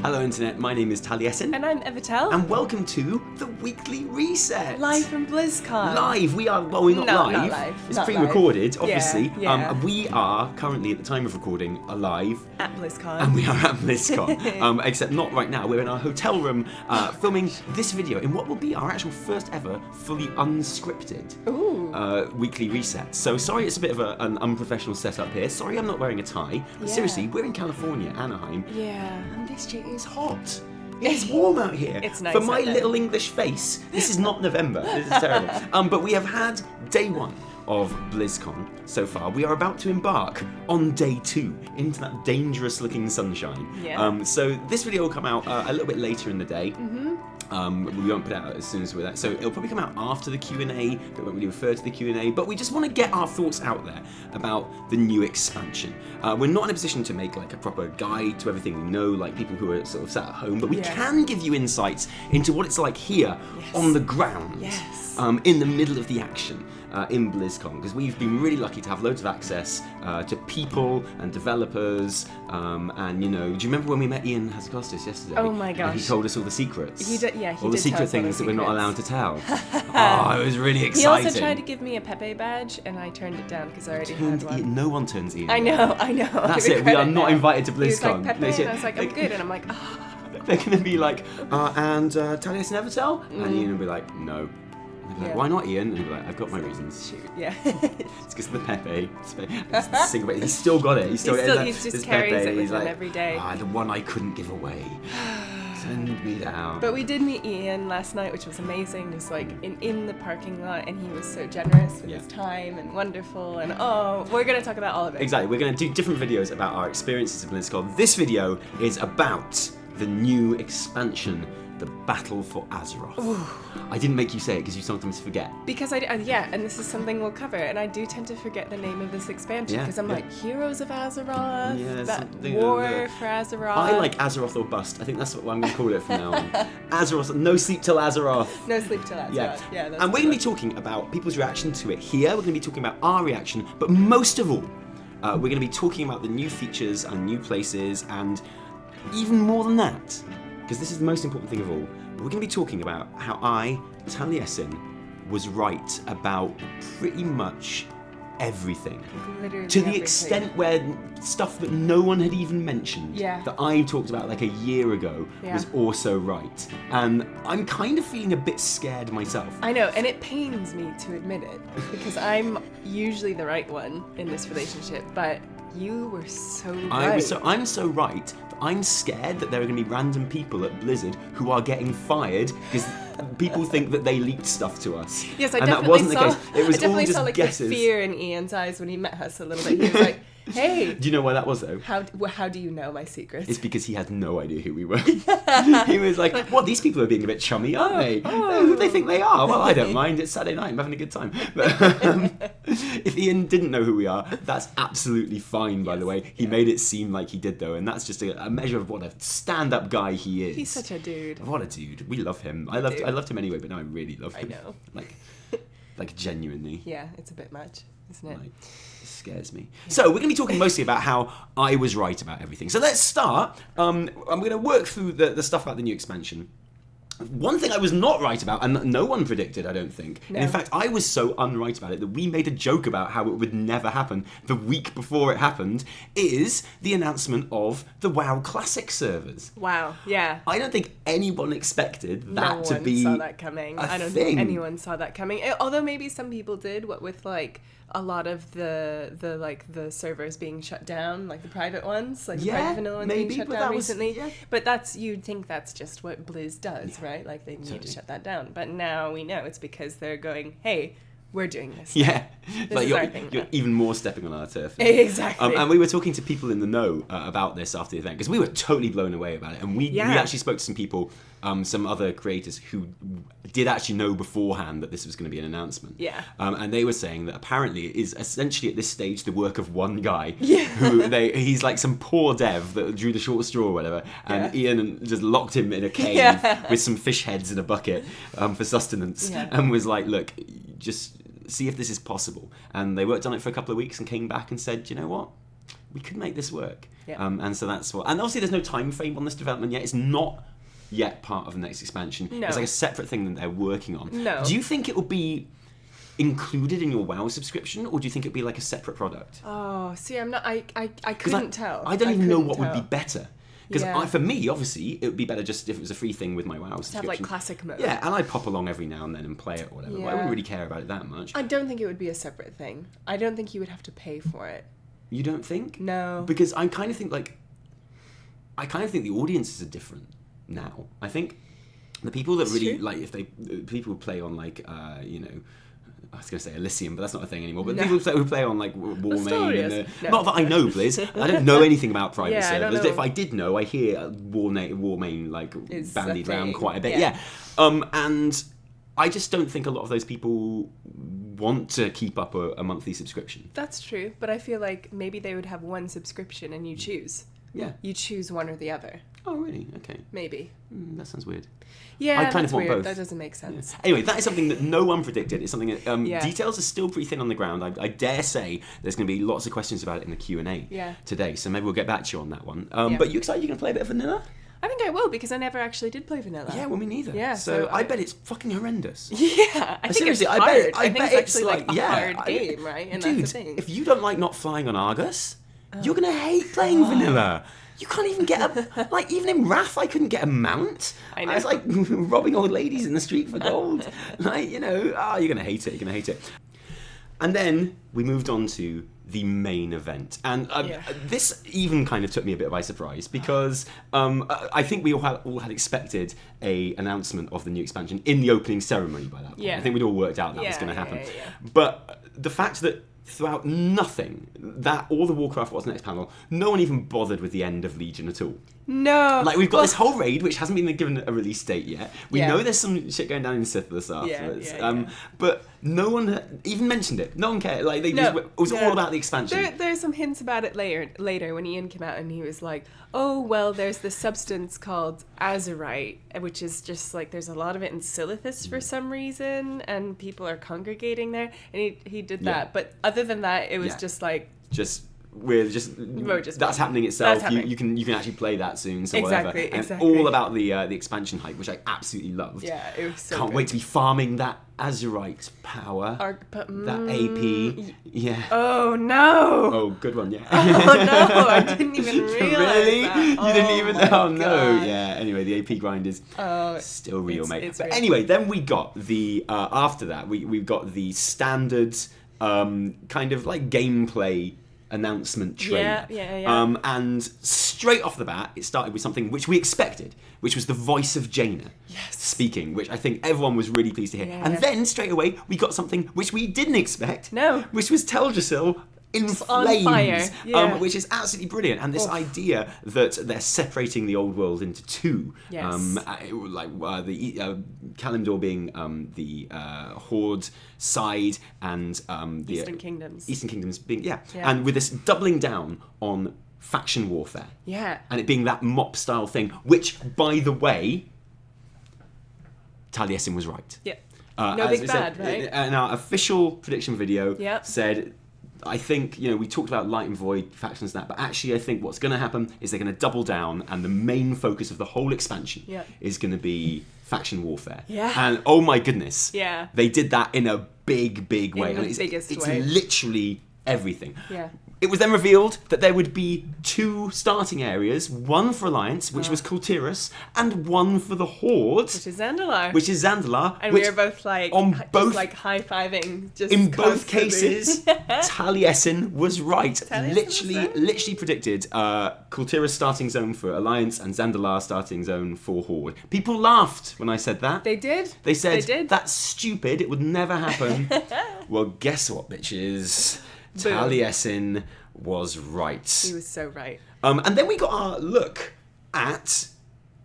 Hello Internet, my name is Taliesin. And I'm Evitel. And welcome to the Weekly Reset. Live from Blizzcon. Live, we are, well, we're not live. Not live. It's not pre-recorded, live. obviously. Yeah. We are currently, at the time of recording, alive. At BlizzCon. And we are at BlizzCon. Except not right now, we're in our hotel room filming this video in what will be our actual first ever fully unscripted Weekly Reset. So sorry it's a bit of an unprofessional setup here. Sorry I'm not wearing a tie. But seriously, we're in California, Anaheim. Yeah. And this shit is hot. It's warm out here. It's nice For my out there. little English face, this is not November. This is terrible. But we have had day one of BlizzCon so far. We are about to embark on day two into that dangerous looking sunshine. Yeah. So this video will come out a little bit later in the day. We won't put it out as soon as we're there. So it'll probably come out after the Q&A, but won't really refer to the Q&A. But we just want to get our thoughts out there about the new expansion. We're not in a position to make like a proper guide to everything we know, like people who are sort of sat at home, but we can give you insights into what it's like here on the ground, in the middle of the action. In BlizzCon, because we've been really lucky to have loads of access to people and developers, and you know, do you remember when we met Ian Hazakostas yesterday? Oh my gosh. And he told us all the secrets. He did all the tell secret us all the things that we're not secrets. allowed to tell. Oh, it was really exciting. He also tried to give me a Pepe badge, and I turned it down because I already had one. No one turns Ian. I know. That's it. We are not invited to BlizzCon. He was like, Pepe, and I was like, I'm good, and I'm like, They're going to be like, and Taliesin and Evitel? And Ian will be like, no. Like, why not, Ian? And he'll be like, I've got my reasons. Shoot, yeah. It's because of the Pepe. He's still got it. He just carries Pepe. it with He's him like, every day. The one I couldn't give away. Send me down. But we did meet Ian last night, which was amazing. Just like in the parking lot, and he was so generous with his time and wonderful. And we're gonna talk about all of it. Exactly. We're gonna do different videos about our experiences of BlizzCon. This video is about the new expansion, the Battle for Azeroth. Ooh. I didn't make you say it because you sometimes forget. Because and this is something we'll cover, and I do tend to forget the name of this expansion because I'm like, Heroes of Azeroth, War for Azeroth. I like Azeroth or Bust. I think that's what I'm going to call it from now on. Azeroth, no sleep till Azeroth. No sleep till Azeroth. Yeah, and we're going to be talking about people's reaction to it here. We're going to be talking about our reaction, but most of all, we're going to be talking about the new features and new places, and even more than that, because this is the most important thing of all, we're going to be talking about how I, Taliesin, was right about pretty much everything. Literally to the extent where stuff that no one had even mentioned, that I talked about like a year ago, was also right. And I'm kind of feeling a bit scared myself. I know, and it pains me to admit it, because I'm usually the right one in this relationship, but you were so right. I'm so right. I'm scared that there are going to be random people at Blizzard who are getting fired because people think that they leaked stuff to us. Yes, and that wasn't the case. It was all just saw guesses. The fear in Ian's eyes when he met us a little bit. He was like, hey. Do you know why that was though? How do you know my secrets? It's because he had no idea who we were. He was like, what, these people are being a bit chummy, aren't they? Who do they think they are? Well, I don't mind. It's Saturday night. I'm having a good time. But if Ian didn't know who we are, that's absolutely fine, by the way. He made it seem like he did, though, and that's just a measure of what a stand-up guy he is. He's such a dude. What a dude. We love him. I loved him anyway, but now I really love him. I know. Like genuinely. Yeah, it's a bit much, isn't it? It scares me. So we're going to be talking mostly about how I was right about everything. So let's start. I'm going to work through the stuff about the new expansion. One thing I was not right about, and no one predicted, I don't think. No. And in fact, I was so unright about it that we made a joke about how it would never happen the week before it happened, is the announcement of the WoW Classic servers. Wow, yeah. I don't think anyone expected that to be No one saw that coming. I don't think anyone saw that coming. Although maybe some people did, what with like a lot of the servers being shut down, like the private ones, like the private vanilla ones being shut down recently. But you'd think that's just what Blizz does, right? Like they need to shut that down. But now we know it's because they're going, hey, we're doing this. Yeah, like you're even more stepping on our turf. Exactly. And we were talking to people in the know about this after the event because we were totally blown away about it. And we actually spoke to some people, some other creators who did actually know beforehand that this was going to be an announcement. Yeah. And they were saying that apparently it is essentially at this stage the work of one guy. Yeah. He's like some poor dev that drew the short straw or whatever. And Ian just locked him in a cave with some fish heads in a bucket for sustenance. Yeah. And was like, look, just see if this is possible. And they worked on it for a couple of weeks and came back and said, you know what? we could make this work. Yeah. And so that's what. And obviously, there's no time frame on this development yet. It's not yet part of the next expansion. No. It's like a separate thing that they're working on. No. Do you think it will be included in your WoW subscription, or do you think it'd be like a separate product? Oh, see, I'm not. I couldn't tell. I don't even know what would be better. Because Yeah. for me, obviously, it would be better just if it was a free thing with my WoW subscription. To have like classic mode. Yeah, and I'd pop along every now and then and play it or whatever. But I wouldn't really care about it that much. I don't think it would be a separate thing. I don't think you would have to pay for it. You don't think? No. Because I kind of think the audiences are different now. I think the people that It's really true. like people who play on like you know. I was going to say Elysium, but that's not a thing anymore. But No. people who play on like Warmane, No. not that I know Blizz. I don't know anything about private Yeah, I don't servers. know. If I did know, I hear Warmane like Is bandied a around thing. quite a bit. Yeah. And I just don't think a lot of those people want to keep up a monthly subscription. That's true, but I feel like maybe they would have one subscription and you choose. Yeah. You choose one or the other. Oh, really? Okay. Maybe. That sounds weird. Yeah, I kind that's of want weird. both. That doesn't make sense. Anyway, that is something that no one predicted. It's something that Yeah. details are still pretty thin on the ground. I dare say there's going to be lots of questions about it in the Q&A Yeah. today, so maybe we'll get back to you on that one. Yeah. But you excited you're going to play a bit of vanilla? I think I will because I never actually did play vanilla. Yeah, well, me neither. Yeah, So so I bet it's fucking horrendous. Yeah, I think Seriously, it's I hard. bet I think bet it's actually like a yeah, hard game, right? And dude, that's the thing. if you don't like not flying on Argus, you're going to hate playing vanilla. You can't even get a... Like, even in Wrath, I couldn't get a mount. I know. was like robbing old ladies in the street for gold. Like, you know, you're going to hate it. You're going to hate it. And then we moved on to the main event. And this even kind of took me a bit by surprise because I think we all had expected a announcement of the new expansion in the opening ceremony by that point. Yeah. I think we'd all worked out that was going to happen. Yeah. But the fact that throughout nothing, that or the Warcraft What's Next panel, no one even bothered with the end of Legion at all. No. Like, we've got this whole raid, which hasn't been given a release date yet. We know there's some shit going down in Sylvanas afterwards. But no one even mentioned it. No one cared. Like, it was all about the expansion. There's some hints about it later when Ian came out and he was like, oh, well, there's this substance called azurite, which is just like, there's a lot of it in Sylvanas for some reason, and people are congregating there. And he did that. But other than that, it was just like... We're just that's happening itself. That's happening. You can actually play that soon. So Exactly, whatever. And exactly. all about the expansion hype, which I absolutely loved. Yeah, it was so Can't good. wait to be farming that azurite power. That AP. Yeah. Oh, no. Oh, good one. Yeah. Oh, no. I didn't even realize Really? that. You didn't even? Oh no. God. Yeah. Anyway, the AP grind is still real, mate. It's But real. anyway, then we got the after that we got the standard kind of like gameplay announcement trailer. Yeah. And straight off the bat, it started with something which we expected, which was the voice of Jaina speaking, which I think everyone was really pleased to hear. Yeah. And then straight away, we got something which we didn't expect. No. Which was Teldrassil in on flames, fire. Yeah. which is absolutely brilliant. And this idea that they're separating the old world into two, Yes. the Kalimdor being the Horde side and the Eastern Kingdoms. Eastern Kingdoms being and with this doubling down on faction warfare, and it being that mop style thing, which by the way, Taliesin was right. Yeah. No big bad, right? And our official prediction video Yep. said, I think, we talked about Light and Void factions and that, but actually I think what's going to happen is they're going to double down, and the main focus of the whole expansion is going to be faction warfare. Yeah. And oh my goodness, Yeah. they did that in a big way. In the And biggest it's way. literally everything. Yeah. It was then revealed that there would be two starting areas, one for Alliance, which was Kul'tiras, and one for the Horde, Which is Zandalar. And we were both like, both, just like high-fiving. Just in both constantly. cases, Taliesin was right. Taliesin was Literally predicted Kul'tiras starting zone for Alliance and Zandalar starting zone for Horde. People laughed when I said that. They did. They said, They did. that's stupid, it would never happen. Well, guess what, bitches? Boom. Taliesin was right. He was so right. And then we got our look at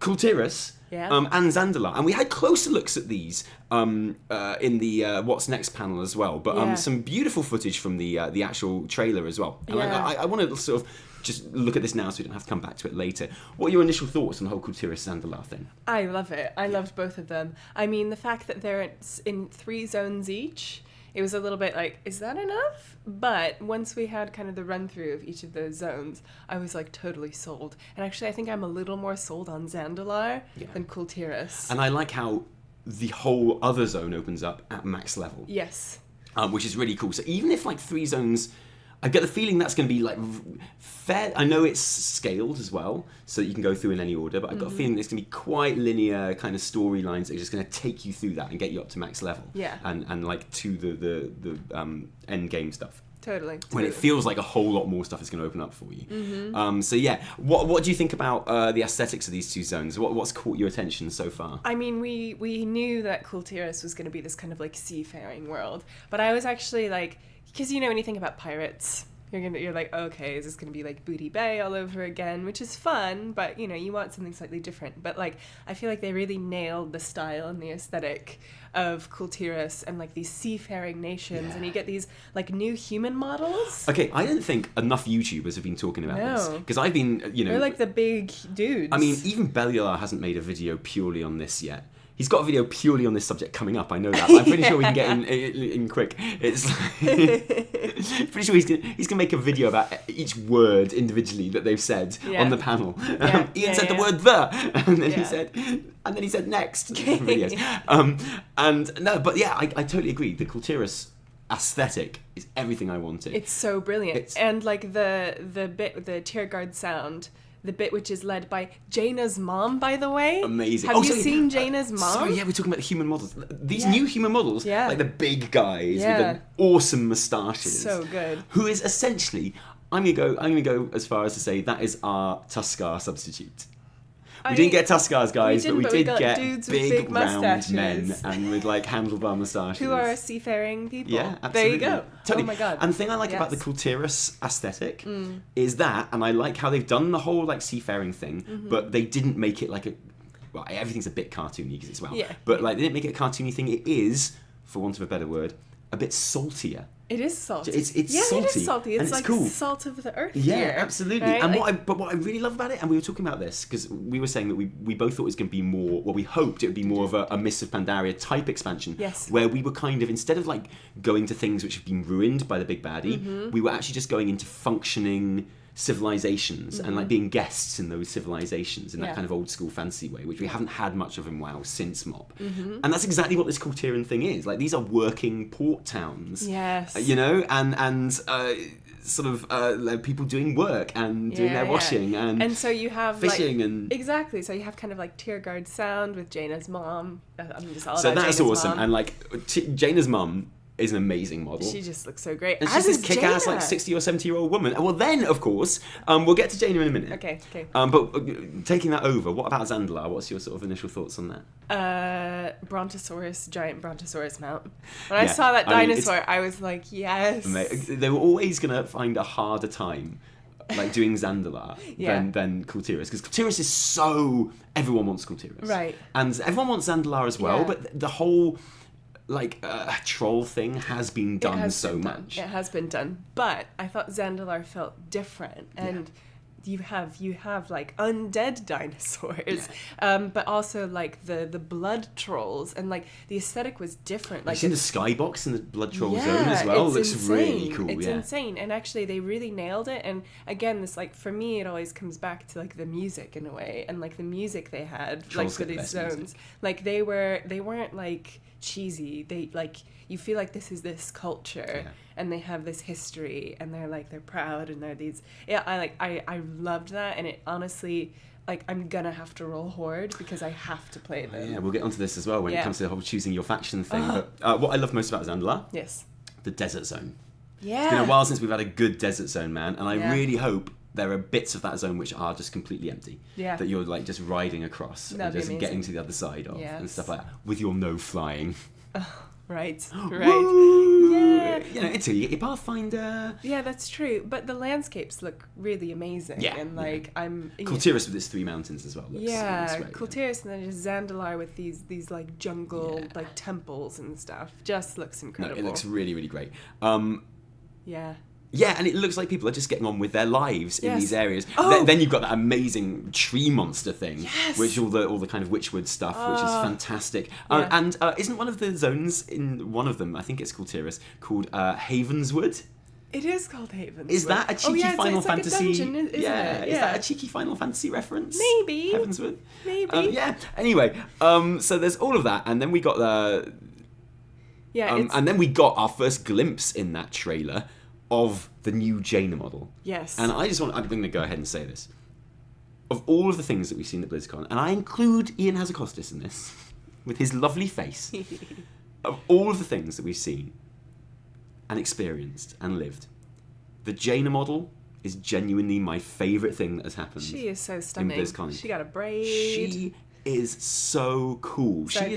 Kul'tiras and Zandalar. And we had closer looks at these in the What's Next panel as well. But some beautiful footage from the actual trailer as well. And I want to sort of just look at this now so we don't have to come back to it later. What are your initial thoughts on the whole Kul'tiras Zandalar thing? I love it. I loved both of them. I mean, the fact that they're in 3 zones each it was a little bit like, is that enough? But once we had kind of the run through of each of those zones, I was like totally sold. And actually, I think I'm a little more sold on Zandalar than Kul'tiras. And I like how the whole other zone opens up at max level. Yes. Which is really cool. So even if like 3 zones, I get the feeling that's going to be like fair. I know it's scaled as well, so you can go through in any order, but I've got a feeling it's going to be quite linear kind of storylines that are just going to take you through that and get you up to max level. Yeah. And like to the end game stuff. Totally. When it feels like a whole lot more stuff is going to open up for you. So yeah, what do you think about the aesthetics of these 2 zones? What's caught your attention so far? I mean, we knew that Kul'tiras was going to be this kind of like seafaring world, but I was actually like, because when you think about pirates, you're like, okay, is this gonna be like Booty Bay all over again, which is fun, but you want something slightly different. But like, I feel like they really nailed the style and the aesthetic of Kul'tiras and like these seafaring nations, and you get these like new human models. Okay, I don't think enough YouTubers have been talking about this, because I've been, they're like the big dudes. I mean, even Belial hasn't made a video purely on this yet. He's got a video purely on this subject coming up. I know that. I'm pretty sure we can get in quick. It's pretty sure he's gonna make a video about each word individually that they've said on the panel. Ian said the word "the," and then he said next videos. I totally agree. The Kul'tiras aesthetic is everything I wanted. It's so brilliant, and like the tear guard sound. The bit which is led by Jaina's mom, by the way. Amazing. Have you seen Jaina's mom? Sorry, we're talking about the human models. These new human models, like the big guys with the awesome moustaches. So good. Who is essentially, I'm gonna go as far as to say that is our Tuskar substitute. We didn't get Tuskars, guys, but we did get big round men and with like handlebar moustaches. Who are seafaring people. Yeah, absolutely. There you go. Totally. Oh my god. And the thing I like about the Kul'tiras aesthetic is that, and I like how they've done the whole like seafaring thing, but they didn't make it like everything's a bit cartoony because it's but like they didn't make it a cartoony thing. It is, for want of a better word, a bit saltier. It is salty. It's salty. It is salty. It's like cool. Salt of the earth. Yeah, here, absolutely. right? And what I really love about it, and we were talking about this because we were saying that we both thought it was going to be more. Well, we hoped it would be more of a Mists of Pandaria type expansion. Yes. Where we were kind of, instead of like going to things which have been ruined by the big baddie, we were actually just going into functioning civilizations and like being guests in those civilizations in that kind of old school fantasy way, which we haven't had much of in WoW since Mob. And that's exactly what this Kul'tiran thing is. Like, these are working port towns. Yes. And sort of people doing work and doing their washing and so you have fishing like, and exactly. So you have kind of like tear guard sound with Jaina's mom. I'm just all so about that's Jaina's awesome. mom. And like Jaina's mum is an amazing model. She just looks so great. And she's this kick-ass, like 60 or 70-year-old woman. Well, then, of course, we'll get to Jaina in a minute. Okay. But taking that over, what about Zandalar? What's your sort of initial thoughts on that? Giant Brontosaurus mount. When I saw that dinosaur, I was like, yes. They were always going to find a harder time like doing Zandalar than Kul'tiras, because Kul'tiras is so... Everyone wants Kul'tiras. Right. And everyone wants Zandalar as well, but the whole... troll thing has been done so much. It has been done, but I thought Zandalar felt different, and you have like undead dinosaurs, but also like the blood trolls, and like the aesthetic was different. Like, you've seen the skybox in the blood troll zone as well. It looks really cool. It's insane, and actually they really nailed it. And again, this, like, for me, it always comes back to like the music in a way, and like the music they had, Trolls like for these zones, music. like they weren't like cheesy. They, like, you feel like this is this culture and they have this history, and they're proud, and they're these I loved that. And it honestly, like, I'm gonna have to roll Horde because I have to play them. Yeah, we'll get onto this as well when it comes to the whole choosing your faction thing. But what I love most about Zandalar, the desert zone. It's been a while since we've had a good desert zone, man, and I really hope there are bits of that zone which are just completely empty. Yeah. That you're like just riding across and just getting to the other side of and stuff like that, with your no flying. Right. Woo! Yeah. Until you get your Pathfinder. Yeah, that's true. But the landscapes look really amazing. Yeah. And like Kul'tiras with its 3 mountains as well. Looks great, Kul'tiras, and then just Zandalar with these like jungle like temples and stuff. Just looks incredible. No, it looks really, really great. Yeah, and it looks like people are just getting on with their lives in these areas. Then you've got that amazing tree monster thing, which all the kind of Witchwood stuff, which is fantastic. And isn't one of the zones in one of them, I think it's Kul'tiras, called Havenswood? It is called Havenswood. Is that a cheeky Final it's Fantasy? Like a dungeon, isn't it? Is that a cheeky Final Fantasy reference? Maybe. Havenswood? Maybe. Yeah. Anyway, so there's all of that, and then we got the. And then we got our first glimpse in that trailer of the new Jaina model. Yes. And I'm going to go ahead and say this. Of all of the things that we've seen at BlizzCon, and I include Ian Hazakostas in this, with his lovely face, of all of the things that we've seen and experienced and lived, the Jaina model is genuinely my favourite thing that has happened. She is so stunning. In BlizzCon. She got a braid. She is so cool. Sorry,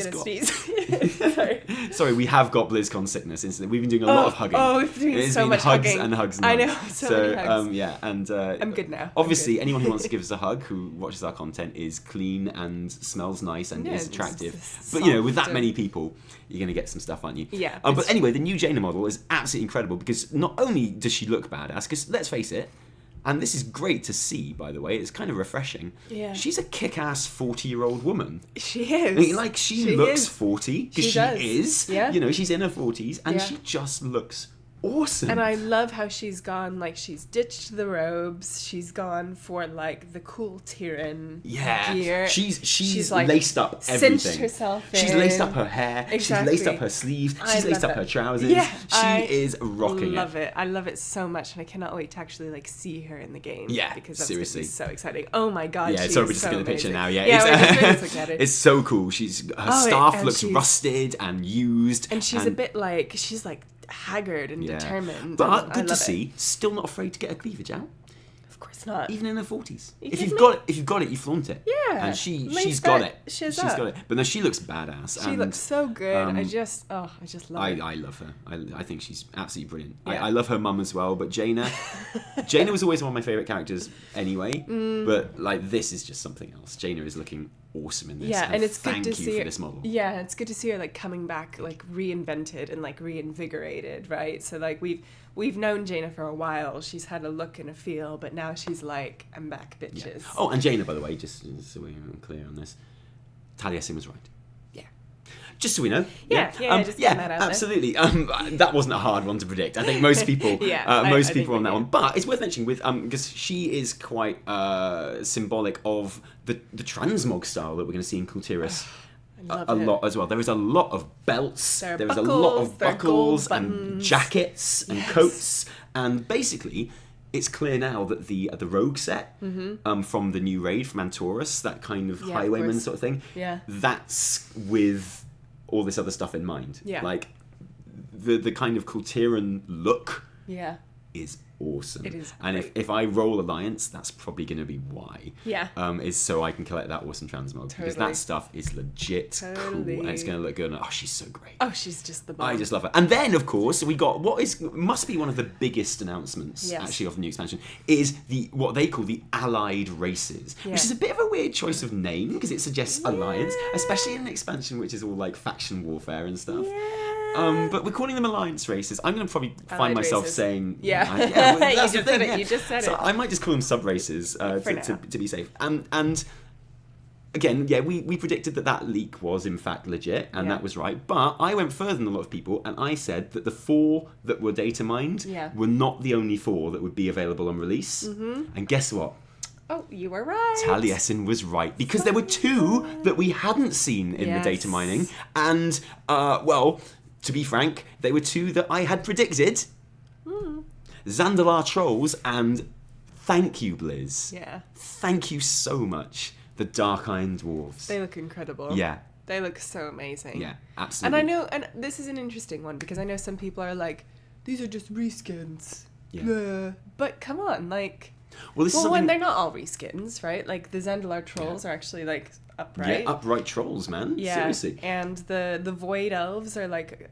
Sorry, we have got BlizzCon sickness. We've been doing a lot of hugging. We've been doing so much hugs hugging. and hugs and I know, hugs. so many hugs. And I'm good now. Obviously, anyone who wants to give us a hug, who watches our content, is clean and smells nice and is attractive. But with that many people, you're going to get some stuff, aren't you? Yeah. But anyway, the new Jaina model is absolutely incredible because not only does she look badass, because let's face it, and this is great to see, by the way. It's kind of refreshing. Yeah. She's a kick-ass 40-year-old woman. She is. I mean, she looks 40 because she is. Yeah. She's in her 40s and she just looks awesome. And I love how she's gone, she's ditched the robes. She's gone for, the cool Tauren gear. She's laced up everything. Cinched herself in. She's laced up her hair. Exactly. She's laced up her sleeves. She's laced up her trousers. Yeah, she is rocking it. I love it. I love it so much, and I cannot wait to actually, see her in the game. Yeah, because that's seriously. So exciting. Oh my god, yeah, sorry, we're just getting the picture now. Yeah, we're just looking at it. It's so cool. Her staff looks rusted and used. And she's a bit she's haggard and determined. But good to see. Still not afraid to get her cleavage out. Of course not. Even in her 40s. If you've got it, you flaunt it. Yeah. And she's got it. She's got it. But no, she looks badass. She looks so good. I just love her. I love her. I think she's absolutely brilliant. Yeah. I love her mum as well, but Jaina was always one of my favourite characters anyway. But this is just something else. Jaina is looking awesome in this. Yeah, and it's good to see her for this model. Yeah, it's good to see her coming back reinvented and reinvigorated, right? So we've known Jaina for a while. She's had a look and a feel, but now she's I'm back, bitches. Yeah. Oh, and Jaina, by the way, just so we're clear on this, Taliesin was right. Yeah. Just so we know. Just getting that out absolutely. That wasn't a hard one to predict. I think most people, most people on that one. But it's worth mentioning because she is quite symbolic of the transmog style that we're going to see in Kul'tiras. A lot as well. There is a lot of belts. There is a lot of buckles and jackets and coats, and basically, it's clear now that the rogue set from the new raid from Anturas, that kind of highwayman sort of thing, that's with all this other stuff in mind. Yeah. The kind of Kul'tiran look. Yeah. Is awesome. It is and great. if I roll Alliance, that's probably going to be why. Yeah. Is so I can collect that awesome transmog because that stuff is legit cool and it's going to look good. And, she's so great. Oh, she's just the bomb. I just love her. And then, of course, we got must be one of the biggest announcements actually of the new expansion is what they call the Allied Races, which is a bit of a weird choice of name because it suggests alliance, especially in an expansion which is all faction warfare and stuff. Yeah. But we're calling them alliance races. I'm going to probably find myself saying... That's the thing. You just said it. So I might just call them sub-races to be safe. And again, we predicted that leak was in fact legit, and that was right. But I went further than a lot of people, and I said that the 4 that were data mined were not the only 4 that would be available on release. Mm-hmm. And guess what? Oh, you were right. Taliesin was right. Because there were 2 that we hadn't seen in the data mining. And, to be frank, they were 2 that I had predicted. Zandalar Trolls and thank you, Blizz. Yeah. Thank you so much. The Darkiron Dwarves. They look incredible. Yeah. They look so amazing. Yeah, absolutely. And I know, and this is an interesting one because I know some people are like, these are just reskins. Yeah. But come on, when they're not all reskins, right? The Zandalar Trolls are actually upright. Yeah, upright trolls, man. Yeah. Seriously. And the Void Elves are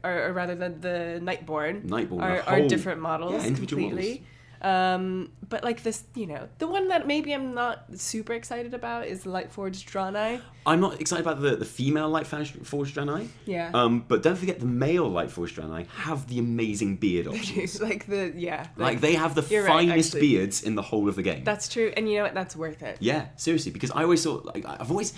or rather the Nightborne. Nightborne are different models. Yeah, individual completely. But like this, the one that maybe I'm not super excited about is the lightforged dranei. I'm not excited about the female lightforged dranei. Yeah. But don't forget the male lightforged dranei have the amazing beard options. Like they have the finest beards in the whole of the game. That's true, and you know what? That's worth it. Yeah, seriously, because I always thought I've always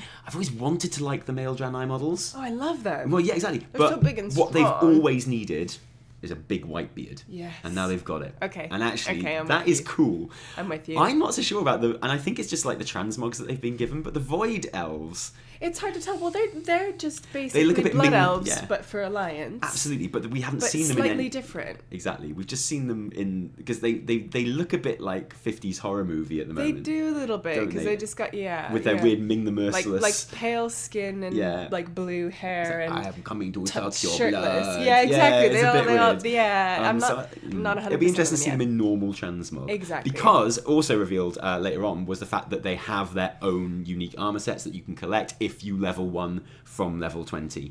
wanted to like the male dranei models. Oh, I love them. Well, yeah, exactly. They're so big and strong. What they've always needed is a big white beard. Yes. And now they've got it. Okay. And actually, I'm that is cool. I'm with you. I'm not so sure about and I think it's just like the transmogs that they've been given, but the Void Elves... It's hard to tell. Well, they're just basically blood elves, but for Alliance. Absolutely, but we haven't seen them slightly different. Exactly. We've just seen them because they look a bit like 50s horror movie at the moment. They do a little bit, because they just got, with their weird Ming the Merciless. Like pale skin and like blue hair. And I am coming to suck your shirtless. blood. Yeah, exactly. Yeah, they all, I'm not 100% it'd be interesting to see yet. them in normal transmog. Exactly. Because also revealed later on was the fact that they have their own unique armor sets that you can collect if you level 1 from level 20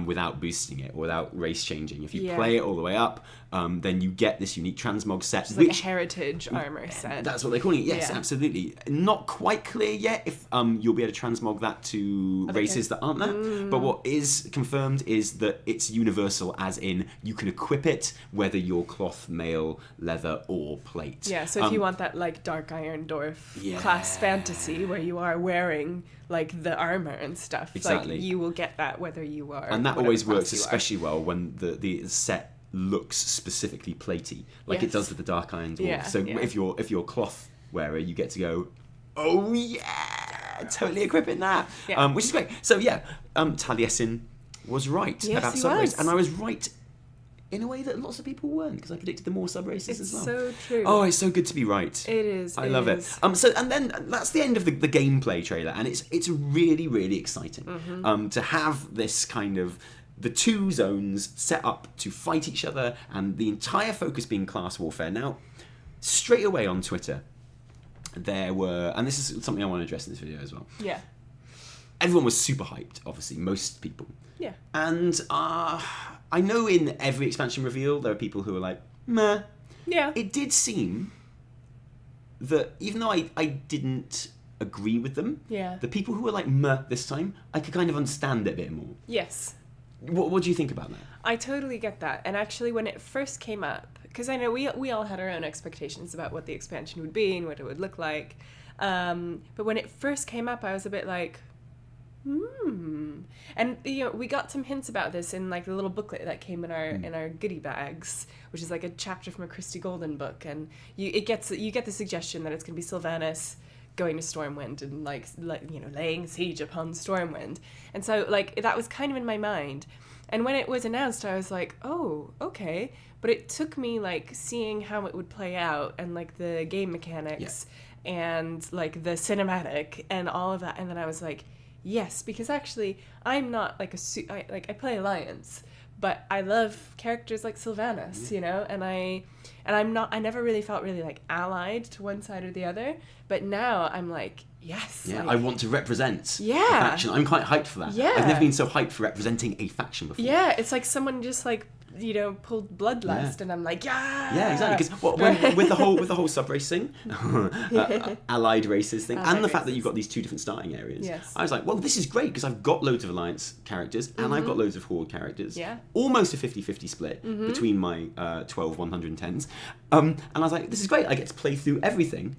without boosting it or without race changing. If you play it all the way up, then you get this unique transmog set. It's like a heritage armor set. That's what they're calling it. Yes, absolutely. Not quite clear yet if you'll be able to transmog that to races that aren't there. But what is confirmed is that it's universal, as in you can equip it whether you're cloth, mail, leather, or plate. Yeah, so if you want that like Darkiron Dwarf class fantasy where you are wearing like the armor and stuff, exactly. like you will get that whether you are. And that always works especially well when the set looks specifically platey, like it does with the Darkiron Dwarf. Yeah, so if you're a cloth wearer, you get to go, oh yeah, totally equipping that, which is great. So Taliesin was right about sub-race, and I was right in a way that lots of people weren't, because I predicted the more sub-races as well. It's so true. Oh, it's so good to be right. It is. I love it. And then that's the end of the gameplay trailer, and it's really, really exciting to have this kind of the two zones set up to fight each other, and the entire focus being class warfare. Now, straight away on Twitter, there were, and this is something I want to address in this video as well. Yeah. Everyone was super hyped, obviously, most people. Yeah. And I know in every expansion reveal there are people who are like, meh. Yeah. It did seem that even though I didn't agree with them, the people who were like, meh this time, I could kind of understand it a bit more. Yes. What do you think about that? I totally get that. And actually when it first came up, because I know we all had our own expectations about what the expansion would be and what it would look like. But when it first came up, I was a bit like, And we got some hints about this in like the little booklet that came in our goodie bags, which is like a chapter from a Christie Golden book, and you get the suggestion that it's going to be Sylvanas going to Stormwind and like laying siege upon Stormwind, and so like that was kind of in my mind. And when it was announced, I was like, oh, okay. But it took me like seeing how it would play out and like the game mechanics and like the cinematic and all of that, and then I was like, yes, because actually I'm not like I play Alliance, but I love characters like Sylvanas, and I never really felt really like allied to one side or the other, but now I'm like, yes. Yeah, like, I want to represent a faction. I'm quite hyped for that. Yeah. I've never been so hyped for representing a faction before. Yeah, it's like someone just like pulled bloodlust, and I'm like, yeah, exactly. Because with the whole sub race thing, allied races thing, and the fact that you've got these two different starting areas, I was like, well, this is great because I've got loads of Alliance characters and I've got loads of Horde characters. Yeah, almost a 50-50 split between my 12 110s, and I was like, this is great. I get to play through everything.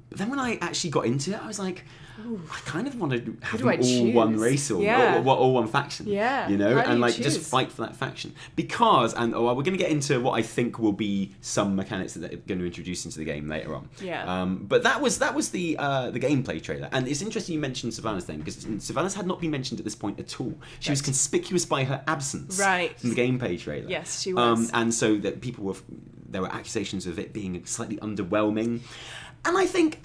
But then when I actually got into it, I was like, I kind of want to have them all one race or one faction. Yeah. And like just fight for that faction. Because, and we're going to get into what I think will be some mechanics that they're going to introduce into the game later on. Yeah. But that was the gameplay trailer. And it's interesting you mentioned Sylvanas then, because Sylvanas had not been mentioned at this point at all. She was conspicuous by her absence from the gameplay trailer. Yes, she was. And so that there were accusations of it being slightly underwhelming. And I think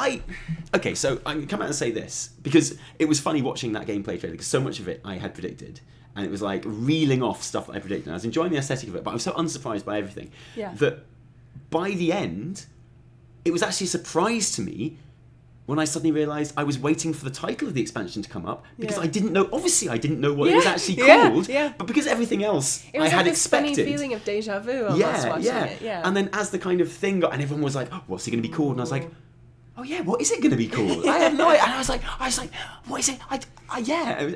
okay, so I'm going to come out and say this, because it was funny watching that gameplay trailer, because so much of it I had predicted, and it was like reeling off stuff that I predicted. And I was enjoying the aesthetic of it, but I was so unsurprised by everything that by the end, it was actually a surprise to me when I suddenly realised I was waiting for the title of the expansion to come up because I didn't know. Obviously, I didn't know what it was actually called. Yeah. But because everything else it was I had this expected. Funny feeling of deja vu. Almost watching it. Yeah. And then as the kind of thing got, and everyone was like, "What's it going to be called?" And I was like, "Oh yeah, what is it going to be called?" I have no idea. And I was like, "What is it?"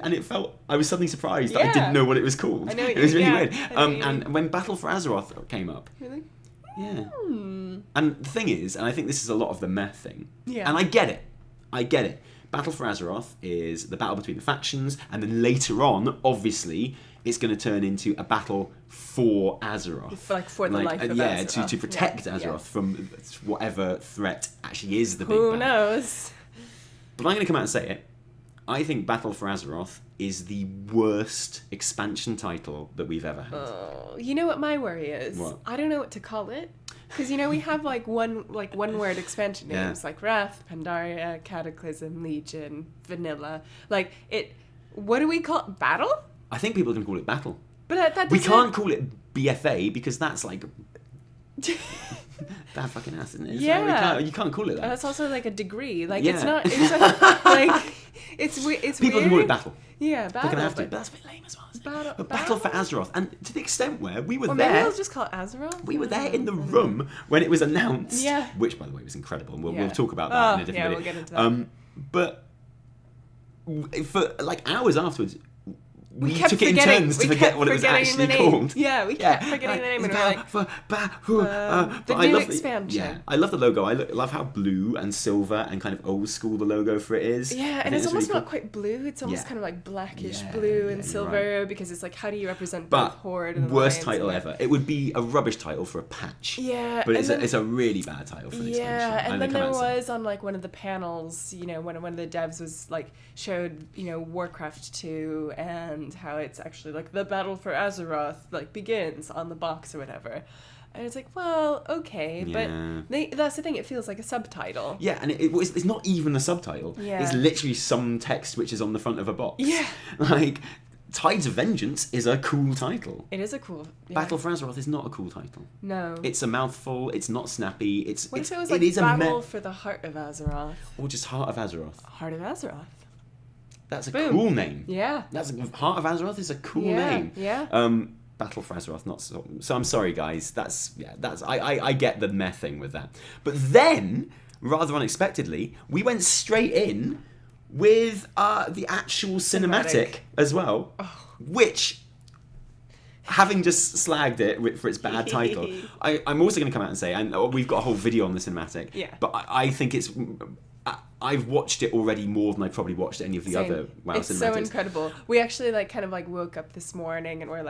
And it felt. I was suddenly surprised that I didn't know what it was called. I know what it was really weird. And when Battle for Azeroth came up. Really? Yeah. And the thing is, and I think this is a lot of the meh thing. Yeah. And I get it. Battle for Azeroth is the battle between the factions, and then later on, obviously, it's going to turn into a battle for Azeroth. For the life of Azeroth. to protect Azeroth from whatever threat actually is the big Who bad. knows? But I'm going to come out and say it. I think Battle for Azeroth is the worst expansion title that we've ever had. You know what my worry is? What? I don't know what to call it. Because, we have one word expansion names like Wrath, Pandaria, Cataclysm, Legion, Vanilla. What do we call it? Battle? I think people can call it Battle. But that we can't call it BFA because that's like bad fucking ass, isn't it? Yeah. You can't call it that. That's also like a degree. It's not. It's people weird. can call it Battle. Yeah, Battle. They're gonna have to. But that's a bit lame as well. Battle for Azeroth, and to the extent where we were there. Maybe I'll just call it Azeroth. We were there in the room when it was announced. Yeah. Which, by the way, was incredible, and we'll talk about that in a different video. We'll get into that. But for hours afterwards. We kept took it in turns to forget what it was actually called. Yeah, we kept forgetting the name. And we're the new expansion. Yeah, I love the logo. I love how blue and silver and kind of old school the logo for it is. Yeah, and it's almost not quite blue. It's almost kind of like blackish blue and silver because it's like, how do you represent both Horde and worst title ever. It would be a rubbish title for a patch. Yeah, but it's a really bad title for an expansion. Yeah, and then there was on one of the panels, one of the devs was showed Warcraft 2 and how it's actually the Battle for Azeroth begins on the box or whatever. And it's well, okay, but that's the thing, it feels like a subtitle. Yeah, and it's not even a subtitle. Yeah. It's literally some text which is on the front of a box. Yeah. Tides of Vengeance is a cool title. It is a cool... Yeah. Battle for Azeroth is not a cool title. No. It's a mouthful, it's not snappy, What if it was Battle for the Heart of Azeroth? Or just Heart of Azeroth. Heart of Azeroth. That's a cool name. Yeah. Heart of Azeroth is a cool name. Yeah. Battle for Azeroth, not so. So I'm sorry, guys. I get the meh thing with that. But then, rather unexpectedly, we went straight in with the actual cinematic as well, which, having just slagged it for its bad title, I'm also going to come out and say, and we've got a whole video on the cinematic. Yeah. But I think it's. I've watched it already more than I probably watched any of the other WoW cinematics. It's so incredible. We actually woke up this morning and we're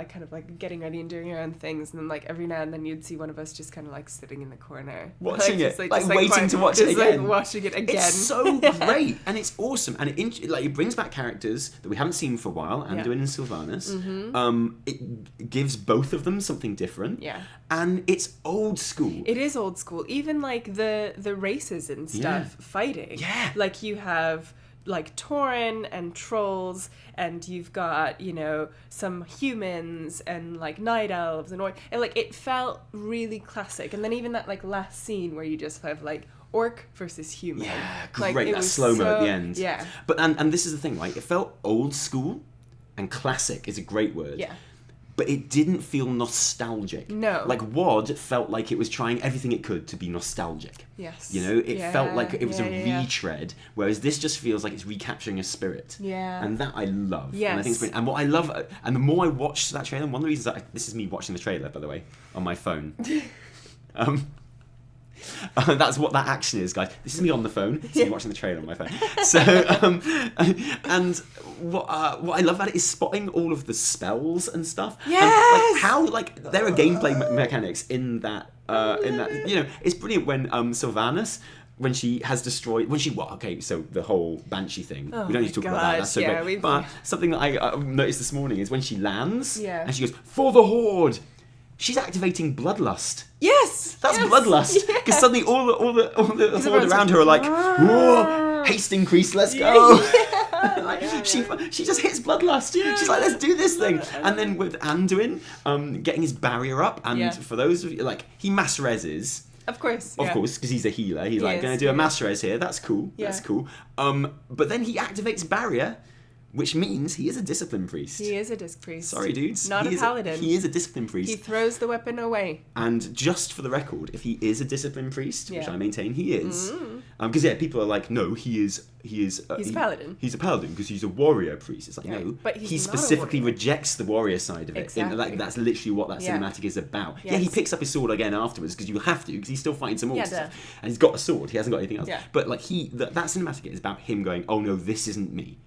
getting ready and doing our own things, and then every now and then you'd see one of us just sitting in the corner watching it, waiting to watch it again. Watching it again. It's so great and it's awesome, and it brings back characters that we haven't seen for a while, Anduin and Sylvanas. Mm-hmm. It gives both of them something different. Yeah. And it's old school. It is old school. Even the races and stuff fighting. Yeah. You have Tauren and trolls, and you've got some humans and night elves and it felt really classic. And then even that last scene where you just have orc versus human. Yeah, great. That slow-mo at the end. Yeah. But and this is the thing, right? It felt old school, and classic is a great word. Yeah. But it didn't feel nostalgic. No. WoD felt like it was trying everything it could to be nostalgic. Yes. It felt like it was a retread, whereas this just feels like it's recapturing a spirit. Yeah. And that I love. Yes. And I think it's brilliant. And what I love, and the more I watched that trailer, one of the reasons this is me watching the trailer, by the way, on my phone. That's what that action is, guys. This is me on the phone. It's me watching the trailer on my phone. So, and what I love about it is spotting all of the spells and stuff. Yes. And, how there are gameplay mechanics in that. It's brilliant when Sylvanas. When she has destroyed, so the whole Banshee thing. We don't need to talk about that. That's so great. But something that I noticed this morning is when she lands and she goes, "For the Horde," she's activating Bloodlust. Yes, that's Bloodlust. Because suddenly all the Horde around her are whoa, haste increase, let's go. She just hits Bloodlust. She's like, let's do this thing. And then with Anduin, getting his barrier up, and for those of you he mass reses. Of course, because he's a healer. He's going to do a mass res here. That's cool. Yeah. That's cool. But then he activates barrier, which means he is a discipline priest. He is a disc priest. Sorry, dudes. Not a paladin. He is a discipline priest. He throws the weapon away. And just for the record, if he is a discipline priest, which I maintain he is, because people are like, no, he is. He's a paladin. He's a paladin because he's a warrior priest. It's like no, but he specifically rejects the warrior side of it. Exactly. That's literally what that cinematic is about. Yes. Yeah, he picks up his sword again afterwards because you have to, because he's still fighting some orcs, and he's got a sword. He hasn't got anything else. Yeah. But like that cinematic is about him going, oh no, this isn't me.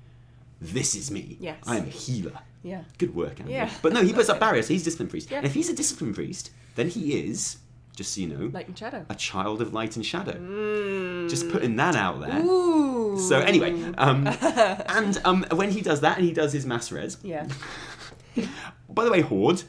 This is me. Yes. I am a healer. Yeah. Good work, Anduin. Yeah. But no, he puts up barriers, so he's a discipline priest. Yeah. And if he's a discipline priest, then he is, just so you know, light and shadow. A child of light and shadow. Just putting that out there. Ooh. So anyway, and when he does that and he does his mass res. Yeah. By the way, Horde,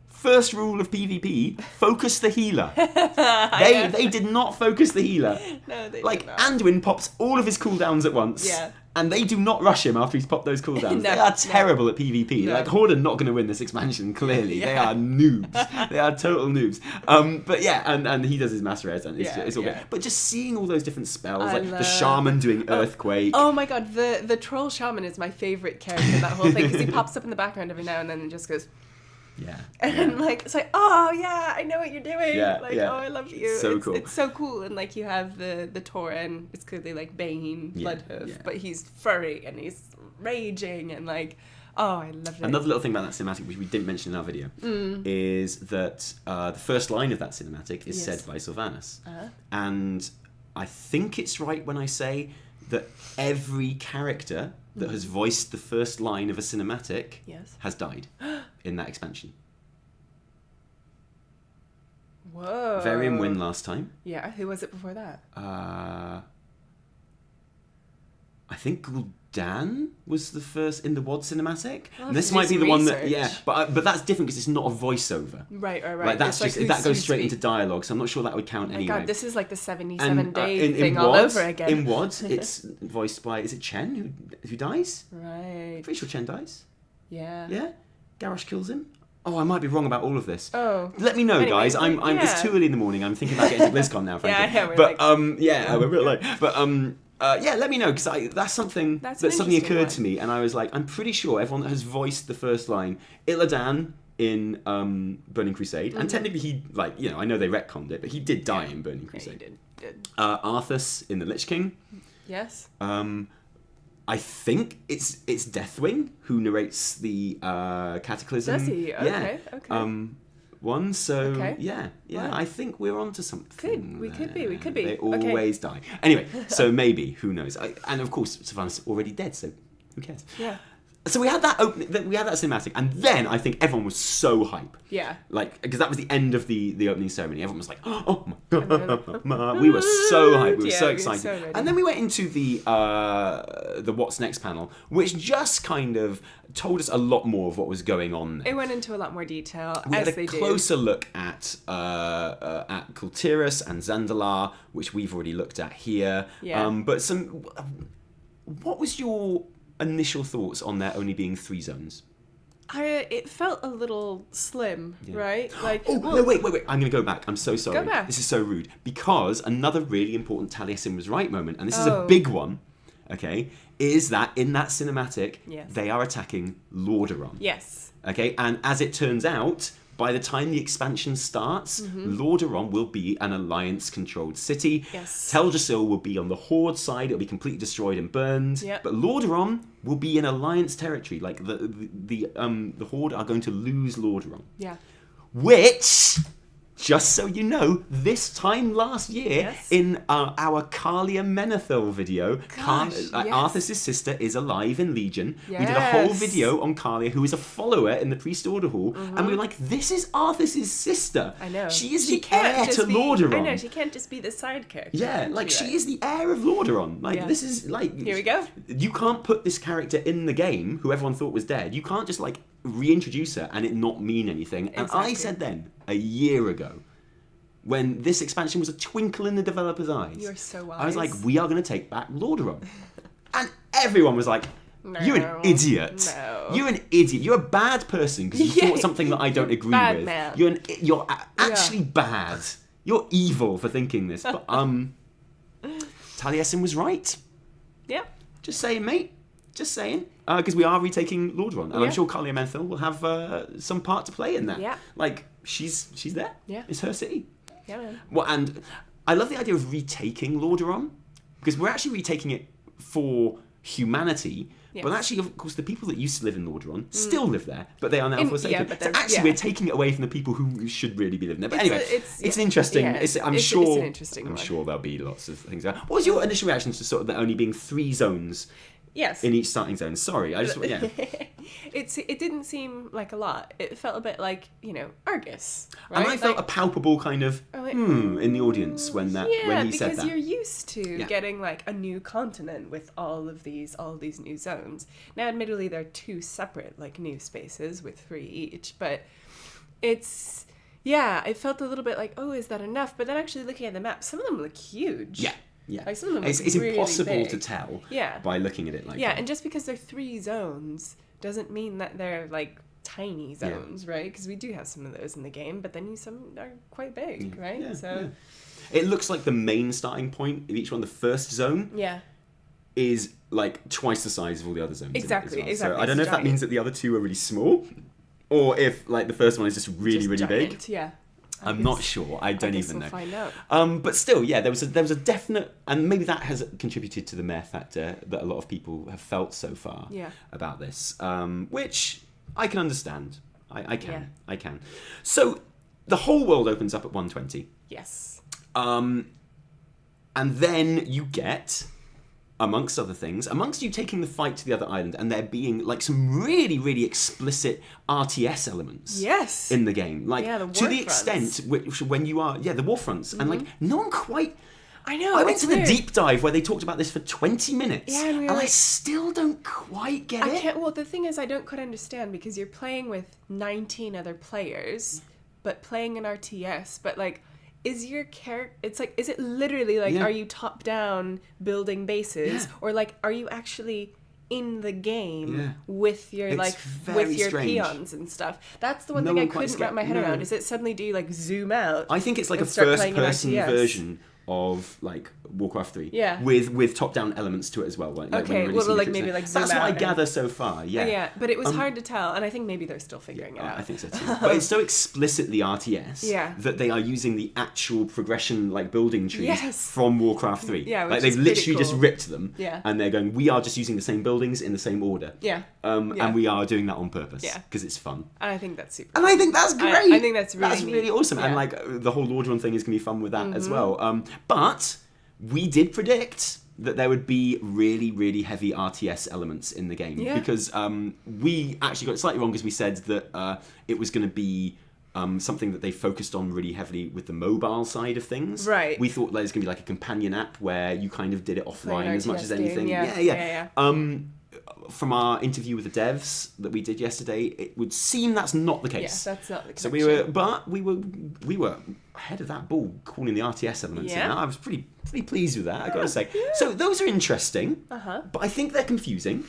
first rule of PvP, focus the healer. They did not focus the healer. No, they like did not. Anduin pops all of his cooldowns at once. Yeah. And they do not rush him after he's popped those cooldowns. No, they are terrible at PvP. No. Like, Horde are not going to win this expansion, clearly. They are noobs. They are total noobs. But yeah, and he does his mass res, and it's all good. But just seeing all those different spells, the shaman doing Earthquake. Oh my god, the troll shaman is my favourite character in that whole thing, because he pops up in the background every now and then and just goes... Yeah. And like it's like, oh yeah, I know what you're doing. Yeah, like, oh, I love you. So cool. It's so cool. And like you have the Tauren, it's clearly like Bane, Bloodhoof, but he's furry and he's raging and like, oh, I love it. Another little thing about that cinematic, which we didn't mention in our video, is that the first line of that cinematic is said by Sylvanas. And I think it's right when I say that every character that has voiced the first line of a cinematic has died in that expansion. Whoa. Varian win last time. Yeah, who was it before that? I think Gul'dan was the first in the WoD cinematic. And this might be the one that, but that's different because it's not a voiceover. Right. Like that's just that goes straight into dialogue, so I'm not sure that would count anyway. God, this is like the 77-day thing all over again. In WoD, it's voiced by, is it Chen who dies? Right. Pretty sure Chen dies. Yeah. Yeah? Garrosh kills him. Oh, I might be wrong about all of this. Oh. Let me know, anyway, guys. It's too early in the morning. I'm thinking about getting to BlizzCon now, frankly. We're a bit late. But let me know, because that's something that suddenly occurred to me, and I was like, I'm pretty sure everyone that has voiced the first line, Illidan in Burning Crusade, and technically he, I know they retconned it, but he did die in Burning Crusade. Yeah, he did. Arthas in the Lich King. Yes. I think it's Deathwing who narrates the Cataclysm. Does he? Okay. One, so okay. yeah. Wow. I think we're onto something. We could be. They always die. Anyway, so maybe, who knows? And of course, Sylvanas already dead, so who cares? Yeah. So we had that cinematic, and then I think everyone was so hype. Yeah. Because that was the end of the opening ceremony. Everyone was like, oh my god. We were so hyped. We were so excited. So and then we went into the What's Next panel, which just kind of told us a lot more of what was going on next. It went into a lot more detail, we had a closer look at Kul'tiras and Zandalar, which we've already looked at here. Yeah. But what was your initial thoughts on there only being 3 zones? It felt a little slim, right? No, wait. I'm going to go back. I'm so sorry. Go back. This is so rude. Because another really important Taliesin was right moment, and this is a big one, okay, is that in that cinematic, they are attacking Lordaeron. Yes. Okay, and as it turns out, by the time the expansion starts, Lordaeron will be an Alliance-controlled city. Yes. Teldrassil will be on the Horde side. It'll be completely destroyed and burned. Yep. But Lordaeron will be in Alliance territory. Like, the Horde are going to lose Lordaeron. Yeah. Which, just so you know, this time last year, in our Kalia Menethil video, Arthas' sister is alive in Legion. Yes. We did a whole video on Kalia, who is a follower in the Priest Order Hall, and we were like, this is Arthas' sister. I know. She is the heir to Lordaeron. I know, she can't just be the side character. Yeah, she is the heir of Lordaeron. This is, Here we go. You can't put this character in the game, who everyone thought was dead. You can't just, reintroduce her and it not mean anything. And I said then, a year ago, when this expansion was a twinkle in the developer's eyes, you're so wise. I was like, we are going to take back Lordaeron. And everyone was like, you're an idiot. No. You're an idiot. You're a bad person because you thought something that I don't agree with. Man. You're actually bad. You're evil for thinking this. But Taliesin was right. Yeah. Just saying, mate. Just saying. Because we are retaking Lordaeron. And I'm sure Carly Menthil will have some part to play in that. Yeah. Like, she's there. Yeah. It's her city. Yeah, man. Well, and I love the idea of retaking Lordaeron. Because we're actually retaking it for humanity. Yes. But actually, of course, the people that used to live in Lordaeron still live there, but they are now forsaken. Yeah, so actually, we're taking it away from the people who should really be living there. But anyway, it's interesting. Yeah, I'm sure. It's an interesting one. Sure there'll be lots of things. What was your initial reaction to sort of there only being 3 zones? Yes. In each starting zone. Sorry, I just It didn't seem like a lot. It felt a bit like, Argus. Right? And I felt a palpable kind of in the audience when he said that. Yeah, because you're used to getting like a new continent with all of these new zones. Now, admittedly, they're 2 separate like new spaces with 3 each, but it's it felt a little bit like, oh, is that enough? But then actually looking at the map, some of them look huge. Yeah. Yeah, like some of them it's really impossible big. to tell by looking at it like that. Yeah, and just because they're 3 zones doesn't mean that they're like tiny zones, right? Because we do have some of those in the game, but then some are quite big, right? Yeah, so it looks like the main starting point of each one. The first zone is like twice the size of all the other zones. Exactly. So I don't know if that means that the other 2 are really small, or if like the first one is just really big. Yeah. I'm not sure. I don't even know. Find out. But still, there was a definite, and maybe that has contributed to the meh factor that a lot of people have felt so far about this, which I can understand. I can. So the whole world opens up at 120. Yes. And then you get, amongst other things, amongst you taking the fight to the other island and there being like some really, really explicit RTS elements in the game. Like to the extent which when you are, the warfronts, and like no one quite... I know. I went to the deep dive where they talked about this for 20 minutes and I still don't quite get it. Well, the thing is, I don't quite understand because you're playing with 19 other players, but playing an RTS, but like... Is your character... It's like... Is it literally like... Are you top down building bases? Or like... Are you actually in the game with your peons and stuff? That's the one thing I couldn't wrap my head around. Is it suddenly do you like zoom out? I think it's like a first person version of like Warcraft 3 with top down elements to it as well. Like, okay, well like maybe like zoom out. That's what I gather so far. Yeah, but it was hard to tell, and I think maybe they're still figuring it out. I think so too. But it's so explicitly RTS that they are using the actual progression like building trees from Warcraft 3. Yeah, like they've literally just ripped them. And they're going, we are just using the same buildings in the same order. And we are doing that on purpose because it's fun. And I think that's super. And I think that's great. I think that's really awesome. And like the whole Lordaeron thing is gonna be fun with that as well. But we did predict that there would be really, really heavy RTS elements in the game because we actually got it slightly wrong because we said that it was going to be something that they focused on really heavily with the mobile side of things. Right. We thought there was going to be like a companion app where you kind of did it offline as much as anything. Yeah. From our interview with the devs that we did yesterday, it would seem that's not the case. Yeah, that's not the case. So we were ahead of that ball calling the RTS elements. Yeah. And I was pretty pleased with that, I gotta say. Yeah. So those are interesting, but I think they're confusing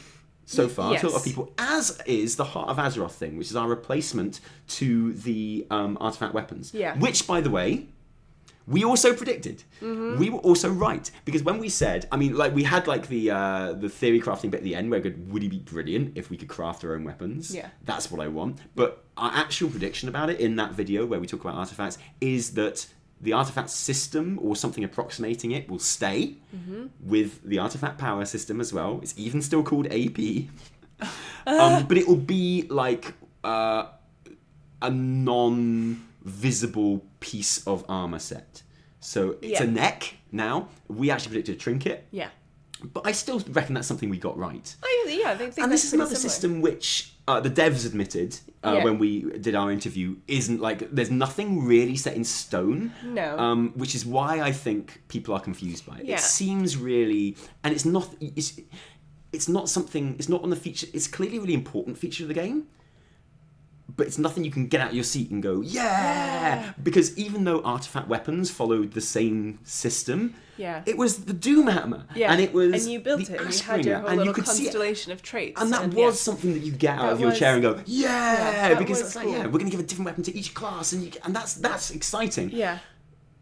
so far to a lot of people, as is the Heart of Azeroth thing, which is our replacement to the artifact weapons. Yeah. Which, by the way, we also predicted. We were also right, because when we said, I mean, like we had like the theory crafting bit at the end where would it be brilliant if we could craft our own weapons? Yeah. That's what I want. But our actual prediction about it in that video where we talk about artifacts is that the artifact system or something approximating it will stay with the artifact power system as well. It's even still called AP. But it will be like a non-visible piece of armor set. So it's a neck now. We actually predicted a trinket. Yeah. But I still reckon that's something we got right. I think and this is another system which the devs admitted when we did our interview isn't like, there's nothing really set in stone. No. Which is why I think people are confused by it. Yeah. It seems really, and it's not something, it's not on the feature, it's clearly a really important feature of the game. But it's nothing you can get out of your seat and go, yeah! Because even though artifact weapons followed the same system, it was the Doom Hammer. Yeah. And it was and you built it, and you had your whole little constellation of traits. And that was something that you get out of your chair and go, because it's like, cool. we're going to give a different weapon to each class, and that's exciting. Yeah.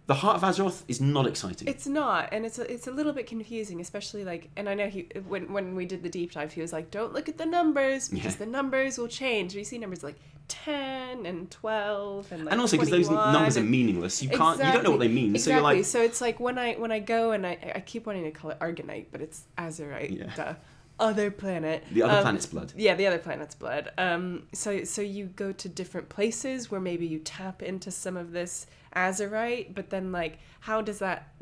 The Heart of Azeroth is not exciting. It's not, and it's a little bit confusing, especially like. And I know when we did the deep dive, he was like, "Don't look at the numbers because the numbers will change." We see numbers like 10 and 12 and like. And also because those numbers are meaningless, you can't, you don't know what they mean. Exactly. So you're like. So it's like when I go and I keep wanting to call it Argonite, but it's Azerite. Yeah. Duh. Other planet. The other planet's blood. Yeah, the other planet's blood. So you go to different places where maybe you tap into some of this Azerite, but then like how does that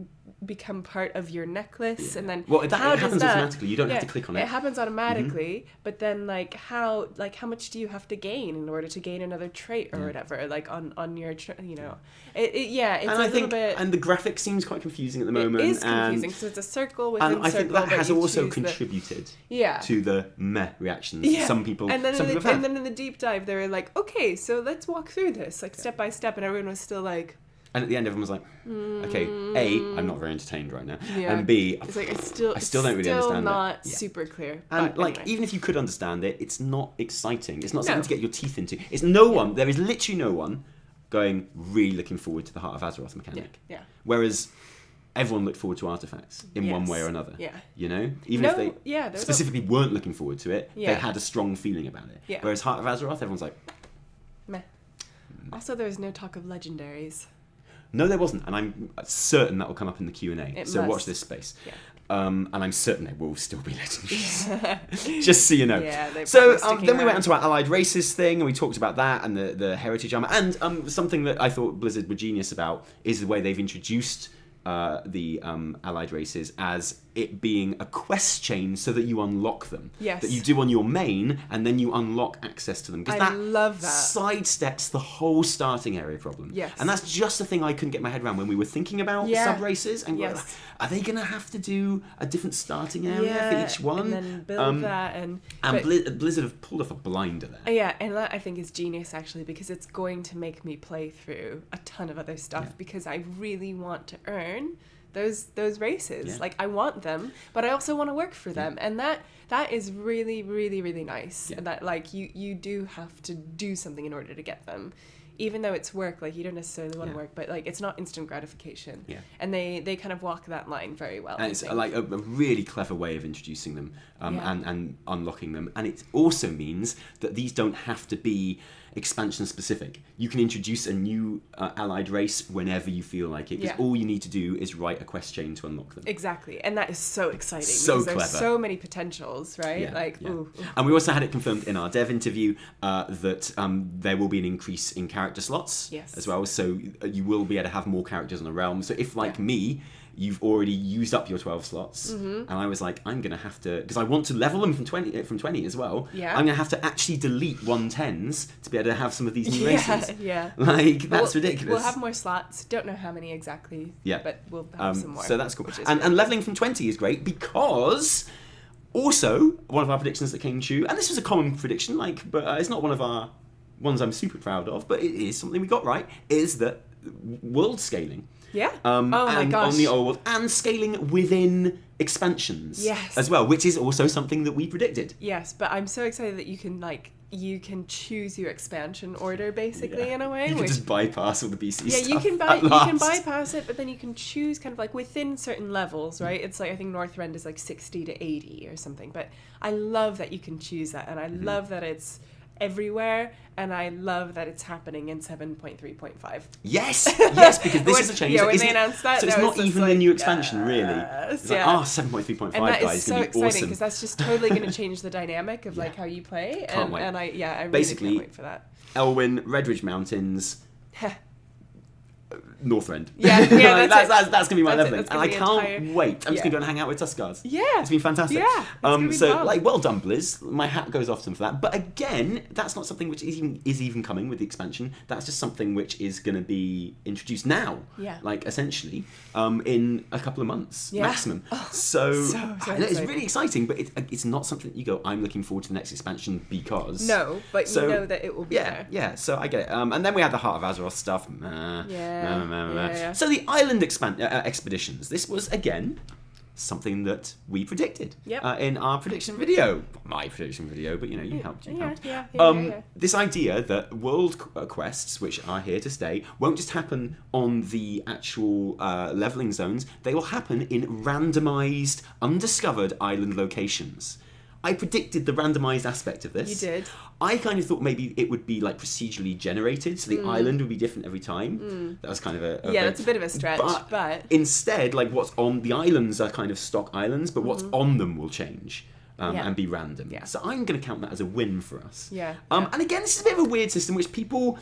become part of your necklace? And then it happens automatically. You don't have to click on it. It happens automatically, but then like how much do you have to gain in order to gain another trait or whatever? Like on your it's and a little bit. And the graphic seems quite confusing at the moment. It is confusing because it's a circle within circle. And I think that has also contributed to the meh reactions. Yeah. Some people and then have in the deep dive they were like, okay, so let's walk through this like step by step, and everyone was still like. And at the end, everyone was like, okay, A, I'm not very entertained right now. Yeah. And B, it's like, I still don't really understand it. Not super clear. And like, even if you could understand it, it's not exciting. It's not something to get your teeth into. It's one, there is literally no one going really looking forward to the Heart of Azeroth mechanic. Yeah. Whereas everyone looked forward to artifacts in one way or another. Yeah. You know? Even if they specifically weren't looking forward to it, they had a strong feeling about it. Yeah. Whereas Heart of Azeroth, everyone's like... Meh. Also, there was no talk of legendaries. No, there wasn't, and I'm certain that will come up in the Q&A. So watch this space. Yeah. And I'm certain there will still be legendaries. Just so you know. Yeah, so then we went onto our allied races thing, and we talked about that and the heritage armor. And something that I thought Blizzard were genius about is the way they've introduced the allied races as it being a quest chain so that you unlock them. Yes. That you do on your main, and then you unlock access to them. Because I love that. Sidesteps the whole starting area problem. Yes. And that's just the thing I couldn't get my head around when we were thinking about sub-races. And we're like, are they going to have to do a different starting area for each one? And then build that. And Blizzard have pulled off a blinder there. Yeah, and that I think is genius, actually, because it's going to make me play through a ton of other stuff because I really want to earn those races. Yeah. Like, I want them, but I also want to work for them. And that is really, really, really nice. And that, like, you do have to do something in order to get them. Even though it's work, like, you don't necessarily want to work, but, like, it's not instant gratification. Yeah. And they kind of walk that line very well. And it's, like, a really clever way of introducing them and unlocking them. And it also means that these don't have to be expansion specific. You can introduce a new allied race whenever you feel like it, because all you need to do is write a quest chain to unlock them. Exactly, and that is so exciting. So because clever. There's so many potentials, right? Ooh. And we also had it confirmed in our dev interview that there will be an increase in character slots as well. So you will be able to have more characters on the realm. So if, like me, you've already used up your 12 slots, and I was like, I'm going to have to, because I want to level them from 20 as well, I'm going to have to actually delete 110s to be able to have some of these new races. Yeah. Like, that's ridiculous. We'll have more slots. Don't know how many exactly, but we'll have some more. So that's cool. And leveling from 20 is great because also, one of our predictions that came true, and this was a common prediction, but it's not one of our ones I'm super proud of, but it is something we got right, is that world scaling. Yeah. My gosh. On the old world, and scaling within expansions. Yes. As well, which is also something that we predicted. Yes, but I'm so excited that you can choose your expansion order basically in a way. You can just bypass all the BC stuff. Yeah, you can bypass it, but then you can choose kind of like within certain levels, right? It's like I think Northrend is like 60 to 80 or something. But I love that you can choose that, and I love that it's everywhere, and I love that it's happening in 7.3.5. Yes, because this is a change. Yeah, when they announced that, so it's not even the new expansion, really. It's like, 7.3.5, and that guys, is so going to be exciting awesome. because that's just totally going to change the dynamic of like how you play. Can't wait. And I really Basically, can't wait for that. Elwyn, Redridge Mountains, Northrend. Yeah, that's going to be my leveling. And I can't wait. I'm just going to go and hang out with Tuskars. Yeah. It's been fantastic. Yeah. Well done, Blizz. My hat goes off to them for that. But again, that's not something which is even coming with the expansion. That's just something which is going to be introduced now. Yeah. Like, essentially, in a couple of months maximum. So it's really exciting, but it's not something that you go, I'm looking forward to the next expansion because... No, but you know that it will be there. Yeah, so I get it. And then we had the Heart of Azeroth stuff. So the island expeditions. This was, again, something that we predicted Yep. in our prediction video. My prediction video, but you helped. You helped. Yeah. This idea that world quests, which are here to stay, won't just happen on the actual leveling zones. They will happen in randomized, undiscovered island locations. I predicted the randomized aspect of this. You did. I kind of thought maybe it would be like procedurally generated, so the island would be different every time. That was kind of a that's a bit of a stretch, but instead, like what's on the islands are kind of stock islands, but what's on them will change. And be random. Yeah. So I'm going to count that as a win for us. Yeah. And again, this is a bit of a weird system, which people...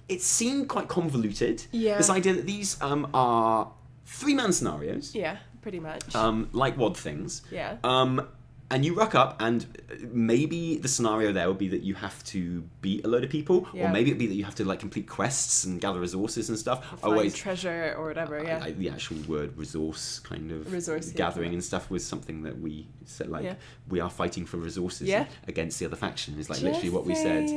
It seemed quite convoluted. Yeah. This idea that these are 3-man scenarios. Yeah, pretty much. Like WoD things. Yeah. And you rock up, and maybe the scenario there would be that you have to beat a load of people, or maybe it'd be that you have to like complete quests and gather resources and stuff. Or find treasure or whatever. Yeah. The actual word resource kind of gathering and stuff was something that we said, like we are fighting for resources against the other faction. Is like literally what we said.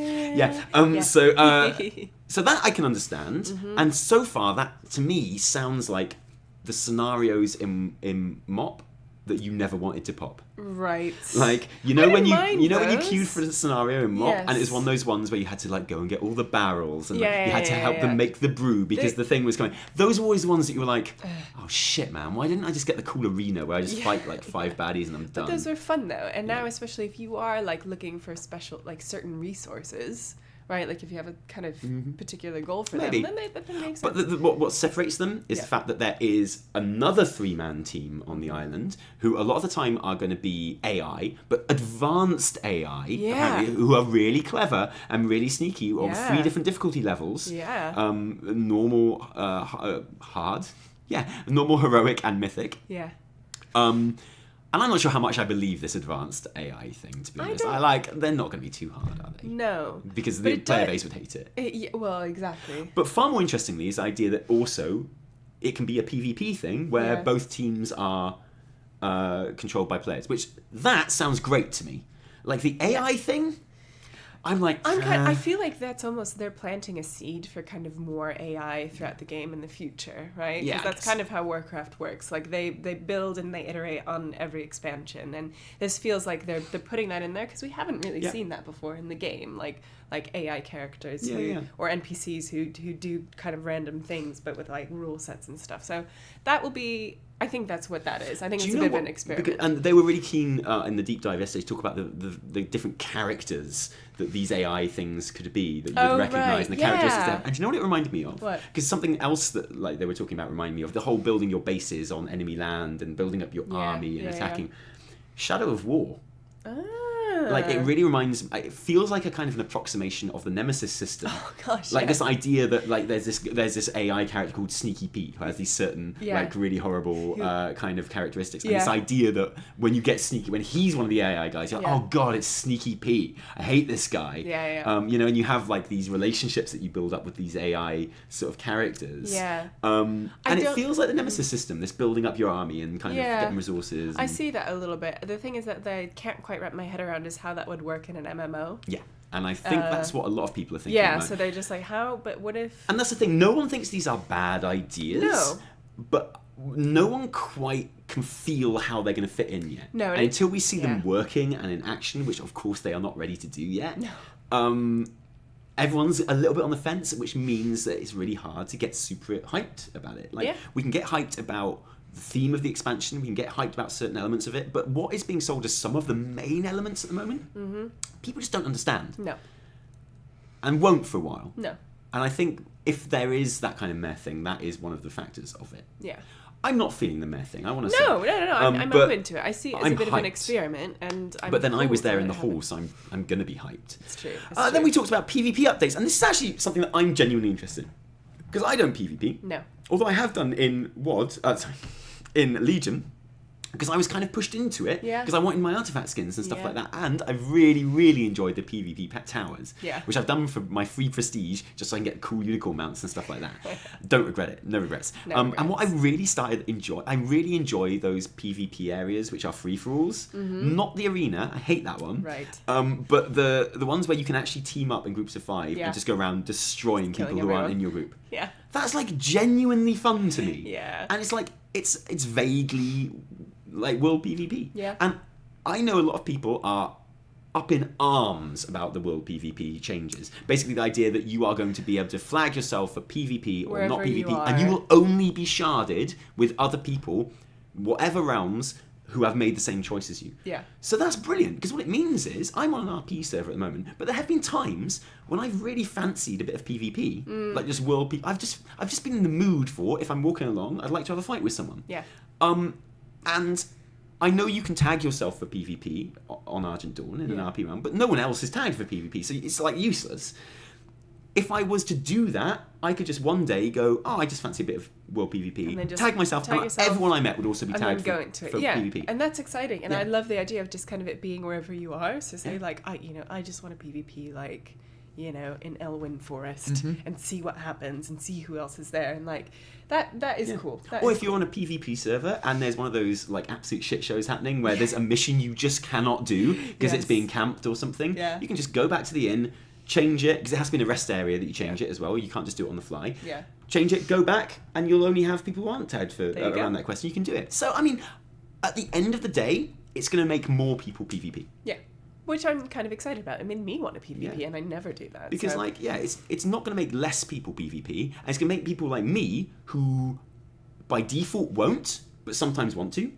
So that I can understand, and so far that to me sounds like the scenarios in MOP that you never wanted to pop. Right. Like, when you queued for a scenario in MOP, and it was one of those ones where you had to like go and get all the barrels, and you had to help them make the brew because the thing was coming. Those were always the ones that you were like, oh shit, man, why didn't I just get the cool arena where I just fight like 5 baddies and I'm done? But those were fun though, and now especially if you are like looking for special, like certain resources, right? Like if you have a kind of particular goal for them, then that makes sense. But what separates them is the fact that there is another 3-man team on the island who a lot of the time are going to be AI, but advanced AI, apparently, who are really clever and really sneaky on 3 different difficulty levels. Yeah. Normal, hard. Yeah. Normal, heroic, and mythic. Yeah. And I'm not sure how much I believe this advanced AI thing, to be honest. They're not going to be too hard, are they? No. Because the player base would hate it. Well, exactly. But far more interestingly is the idea that also it can be a PvP thing where both teams are controlled by players, which that sounds great to me. Like the AI thing, I'm like... I feel like that's almost... They're planting a seed for kind of more AI throughout the game in the future, right? Yeah. Because that's kind of how Warcraft works. Like, they build and they iterate on every expansion. And this feels like they're putting that in there because we haven't really seen that before in the game. Like AI characters or NPCs who do kind of random things, but with, like, rule sets and stuff. So that will be... I think that's what that is. I think it's a bit of an experiment. And they were really keen in the deep dive yesterday to talk about the different characters that these AI things could be that you would recognise and the characteristics there. And do you know what it reminded me of? What? Because something else that like they were talking about reminded me of the whole building your bases on enemy land and building up your army and attacking. Shadow of War. Like it really it feels like a kind of an approximation of the Nemesis system. Oh gosh. Like this idea that like there's this AI character called Sneaky Pete who has these certain like really horrible kind of characteristics. And this idea that when you get sneaky, when he's one of the AI guys, you're like, oh god, it's Sneaky Pete. I hate this guy. And you have like these relationships that you build up with these AI sort of characters. And it feels like the Nemesis system, this building up your army and kind of getting resources. I see that a little bit. The thing is that I can't quite wrap my head around is how that would work in an MMO. Yeah. And I think that's what a lot of people are thinking. Yeah, so they're just like, how? But what if... And that's the thing. No one thinks these are bad ideas. No. But no one quite can feel how they're going to fit in yet. No. And until we see them working and in action, which of course they are not ready to do yet, everyone's a little bit on the fence, which means that it's really hard to get super hyped about it. Like, we can get hyped about the theme of the expansion, we can get hyped about certain elements of it, but what is being sold as some of the main elements at the moment, people just don't understand. No. And won't for a while. No. And I think if there is that kind of meh thing, that is one of the factors of it. Yeah. I'm not feeling the meh thing, I want to say. No. I'm open to it. I see it as a bit of an experiment, and I'm But then cool I was there in the happen. hall, so I'm going to be hyped. It's true. Then we talked about PvP updates, and this is actually something that I'm genuinely interested in. Because I don't PvP. No. Although I have done in in Legion, because I was kind of pushed into it, because I wanted my artifact skins and stuff like that, and I really, really enjoyed the PvP pet towers, which I've done for my free prestige, just so I can get cool unicorn mounts and stuff like that. Don't regret it, no regrets. And what I really I really enjoy those PvP areas which are free-for-alls, not the arena, I hate that one, but the ones where you can actually team up in groups of 5 and just go around destroying people who aren't in your group. That's like genuinely fun to me. And it's like, it's vaguely like world PvP. Yeah. And I know a lot of people are up in arms about the world PvP changes. Basically, the idea that you are going to be able to flag yourself for PvP or Wherever not PvP, you and you will only be sharded with other people, whatever realms, who have made the same choice as you. Yeah. So that's brilliant, because what it means is, I'm on an RP server at the moment, but there have been times when I've really fancied a bit of PvP, like just world PvP. I've just been in the mood for, if I'm walking along, I'd like to have a fight with someone. Yeah. And I know you can tag yourself for PvP on Argent Dawn in an RP round, but no one else is tagged for PvP, so it's like useless. If I was to do that, I could just one day go, I just fancy a bit of world PvP, and then just tag myself, and everyone I met would also be tagged for PvP. And that's exciting, and I love the idea of just kind of it being wherever you are. So say like, I just want a PvP like, in Elwyn Forest, and see what happens and see who else is there, and like that is cool. Or if you're on a PvP server and there's one of those like absolute shit shows happening where there's a mission you just cannot do because it's being camped or something, you can just go back to the inn, change it, because it has to be in a rest area that you change it as well. You can't just do it on the fly. Yeah. Change it, go back, and you'll only have people who aren't tagged for around that quest, and you can do it. So, I mean, at the end of the day, it's going to make more people PvP. Yeah. Which I'm kind of excited about. It made me want a PvP, and I never do that. Because, it's not going to make less people PvP, and it's going to make people like me, who by default won't, but sometimes want to.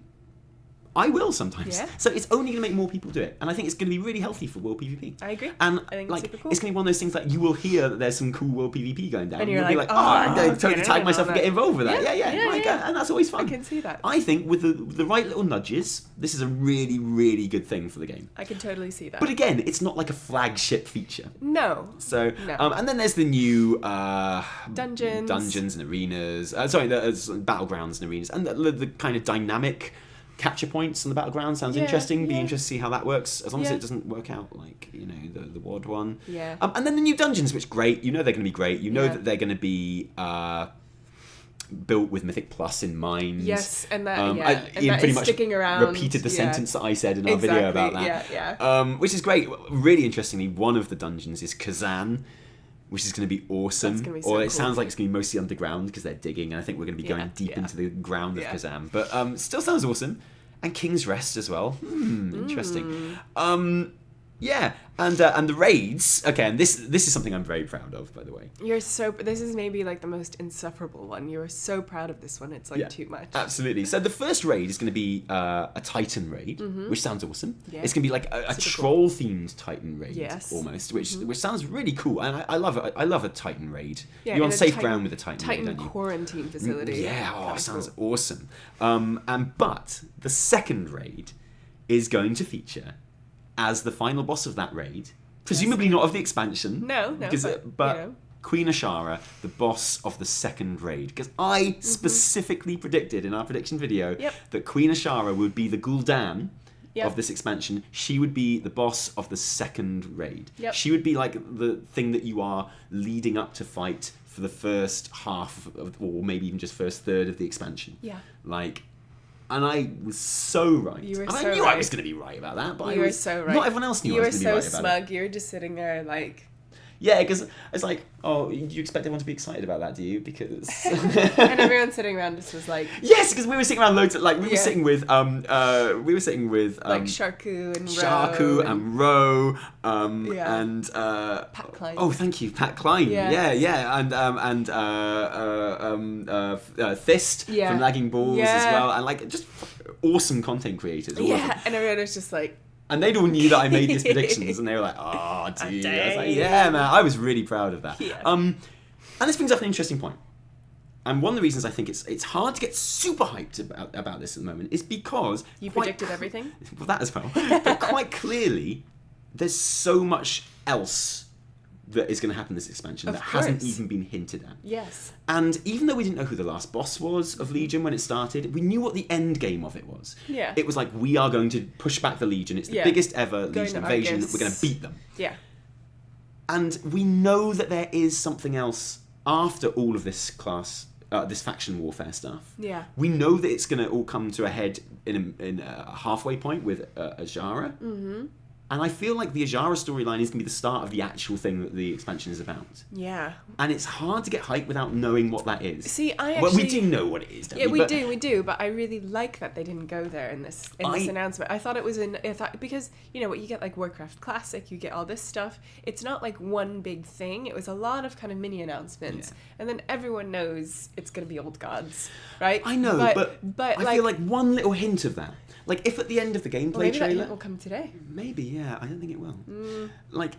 I will sometimes. Yeah. So it's only going to make more people do it. And I think it's going to be really healthy for world PvP. I agree. And I think like, it's super cool. It's going to be one of those things that you will hear that there's some cool world PvP going down. And you'll be like, I'm going to totally tag myself and get involved with that. Yeah. And that's always fun. I can see that. I think with the right little nudges, this is a really, really good thing for the game. I can totally see that. But again, it's not like a flagship feature. No. So, and then there's the new dungeons and arenas. Battlegrounds and arenas. And the kind of dynamic capture points on the battleground sounds interesting. Be interested to see how that works, as long as it doesn't work out like the WoD one. Yeah. And then the new dungeons, which great. They're going to be great. That they're going to be built with Mythic Plus in mind. Yes, and that Ian pretty much sticking around. repeated the sentence that I said in our video about that. Yeah. Which is great. Really interestingly, one of the dungeons is Kezan, which is going to be awesome. That's gonna be so it cool. Sounds like it's going to be mostly underground because they're digging, and I think we're going to be going deep into the ground of Kezan. But still sounds awesome. And King's Rest as well. Interesting. And the raids. Okay, and this is something I'm very proud of, by the way. This is maybe like the most insufferable one. You're so proud of this one. It's like too much. Absolutely. So the first raid is going to be a Titan raid, which sounds awesome. Yeah. It's going to be like a troll themed Titan raid, almost, which sounds really cool. And I love it. I love a Titan raid. You're on safe ground with a Titan raid, aren't you? Quarantine facility. Yeah. It sounds awesome. But the second raid is going to feature, as the final boss of that raid, presumably not of the expansion. No. But Queen Azshara, the boss of the second raid. Because I specifically predicted in our prediction video that Queen Azshara would be the Gul'dan of this expansion. She would be the boss of the second raid. Yep. She would be like the thing that you are leading up to fight for the first half, or maybe even just first third of the expansion. Yeah. And I was so right. I knew I was going to be right about that, but you were so right. Not everyone else knew I was going to be right about it. You were so smug. You were just sitting there like... Yeah, because it's like, you expect everyone to be excited about that, do you? Because... and everyone sitting around just was like... Yes, because we were sitting around loads of... we were sitting with... like Sharku and Ro. And... Pat Klein. Oh, thank you, Pat Klein. Yeah. And Fist from Lagging Balls as well. And just awesome content creators. Yeah, and everyone was just like... And they'd all knew that I made these predictions, and they were like, "Oh, dude!" I was like, "Yeah, man!" I was really proud of that. Yeah. And this brings up an interesting point. And one of the reasons I think it's hard to get super hyped about this at the moment is because you predicted everything. Well, that as well. But quite clearly, there's so much else that is going to happen in this expansion that hasn't even been hinted at. Yes. And even though we didn't know who the last boss was of Legion when it started, we knew what the end game of it was. Yeah. It was like, we are going to push back the Legion. It's the biggest ever Legion invasion. We're going to beat them. Yeah. And we know that there is something else after all of this this faction warfare stuff. Yeah. We know that it's going to all come to a head in a halfway point with azshara. And I feel like the Azshara storyline is going to be the start of the actual thing that the expansion is about. Yeah. And it's hard to get hyped without knowing what that is. See, Well, we do know what it is, don't we? Yeah, we do. But I really like that they didn't go there in this announcement. I thought it was because, you know, what you get like Warcraft Classic, you get all this stuff. It's not like one big thing. It was a lot of kind of mini announcements. Yeah. And then everyone knows it's going to be old gods, right? I know, but I feel like one little hint of that. Like, if at the end of the gameplay trailer... Maybe that will come today. Maybe, yeah. I don't think it will. Like,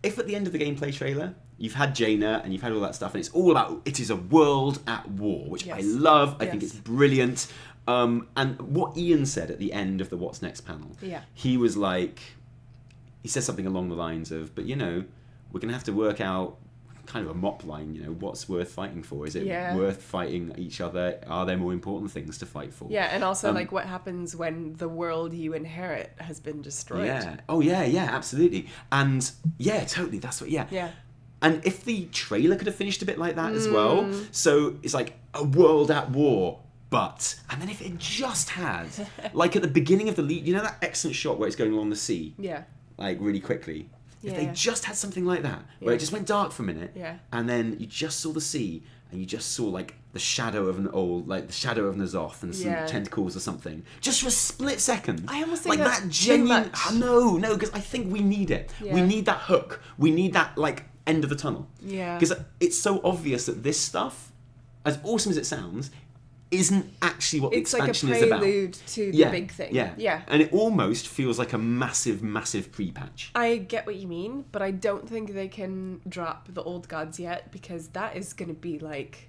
if at the end of the gameplay trailer, you've had Jaina and you've had all that stuff, and it's all about... It is a world at war, which I love. I think it's brilliant. And what Ian said at the end of the What's Next panel, he was like... He said something along the lines of, but, you know, we're going to have to work out... kind of a mop line, you know, what's worth fighting for? Is it worth fighting each other? Are there more important things to fight for? Yeah, and also like what happens when the world you inherit has been destroyed. Yeah. Oh yeah, absolutely. And yeah, totally. That's what. Yeah. And if the trailer could have finished a bit like that as well, so it's like a world at war. And then if it just had, like at the beginning of the lead, you know that excellent shot where it's going along the sea? Yeah. Like really quickly. If they just had something like that, where it just went dark for a minute, and then you just saw the sea, and you just saw like the shadow of the shadow of N'Zoth and some tentacles or something, just for a split second. I almost think like that's that genuine. Too much. No, because I think we need it. Yeah. We need that hook. We need that like end of the tunnel. Yeah. Because it's so obvious that this stuff, as awesome as it sounds, isn't actually what the expansion is about. It's like a prelude to the big thing. Yeah. And it almost feels like a massive, massive pre-patch. I get what you mean, but I don't think they can drop the old gods yet, because that is going to be like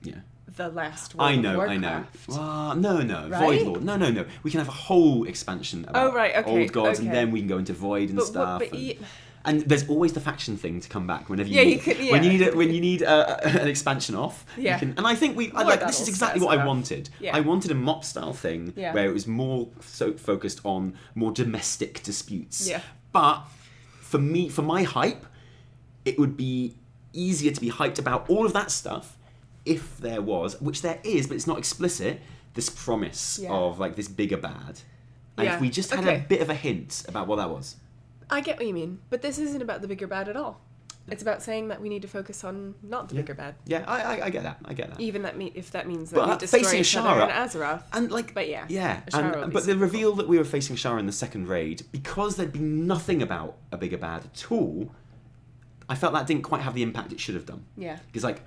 the last one of Warcraft. No. Right? Void Lord. No. We can have a whole expansion about old gods, and then we can go into Void and stuff. And there's always the faction thing to come back whenever you need it. When you need an expansion off. Yeah. And I think this is exactly what I wanted. Yeah. I wanted a mop style thing where it was more so focused on more domestic disputes. Yeah. But for my hype, it would be easier to be hyped about all of that stuff if there was, which there is, but it's not explicit, this promise of like this bigger bad. And if we just had a bit of a hint about what that was. I get what you mean, but this isn't about the bigger bad at all. It's about saying that we need to focus on not the bigger bad. Yeah, I get that. Even if that means that we destroy each other in Azeroth. And like, but but the reveal that we were facing Azshara in the second raid, because there'd been nothing about a bigger bad at all, I felt that didn't quite have the impact it should have done. Yeah. Because like,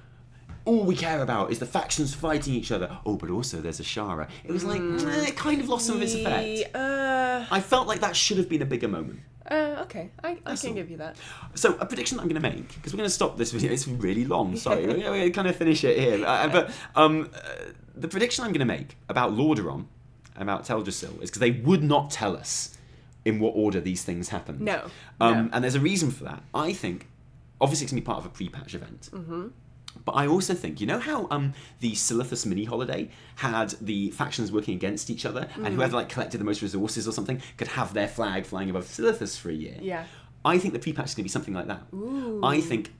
all we care about is the factions fighting each other. Oh, but also there's Azshara. It was like, it kind of lost some of its effect. I felt like that should have been a bigger moment. Okay, I can give you that. So a prediction that I'm going to make, because we're going to stop this video, it's really long, sorry, we're going to kind of finish it here, but the prediction I'm going to make about Lordaeron, about Teldrassil, is because they would not tell us in what order these things happened. No. And there's a reason for that. I think, obviously it's going to be part of a pre-patch event. Mm-hmm. But I also think, you know how the Silithus mini-holiday had the factions working against each other, and whoever like collected the most resources or something could have their flag flying above Silithus for a year? Yeah. I think the pre-patch is going to be something like that. Ooh. I think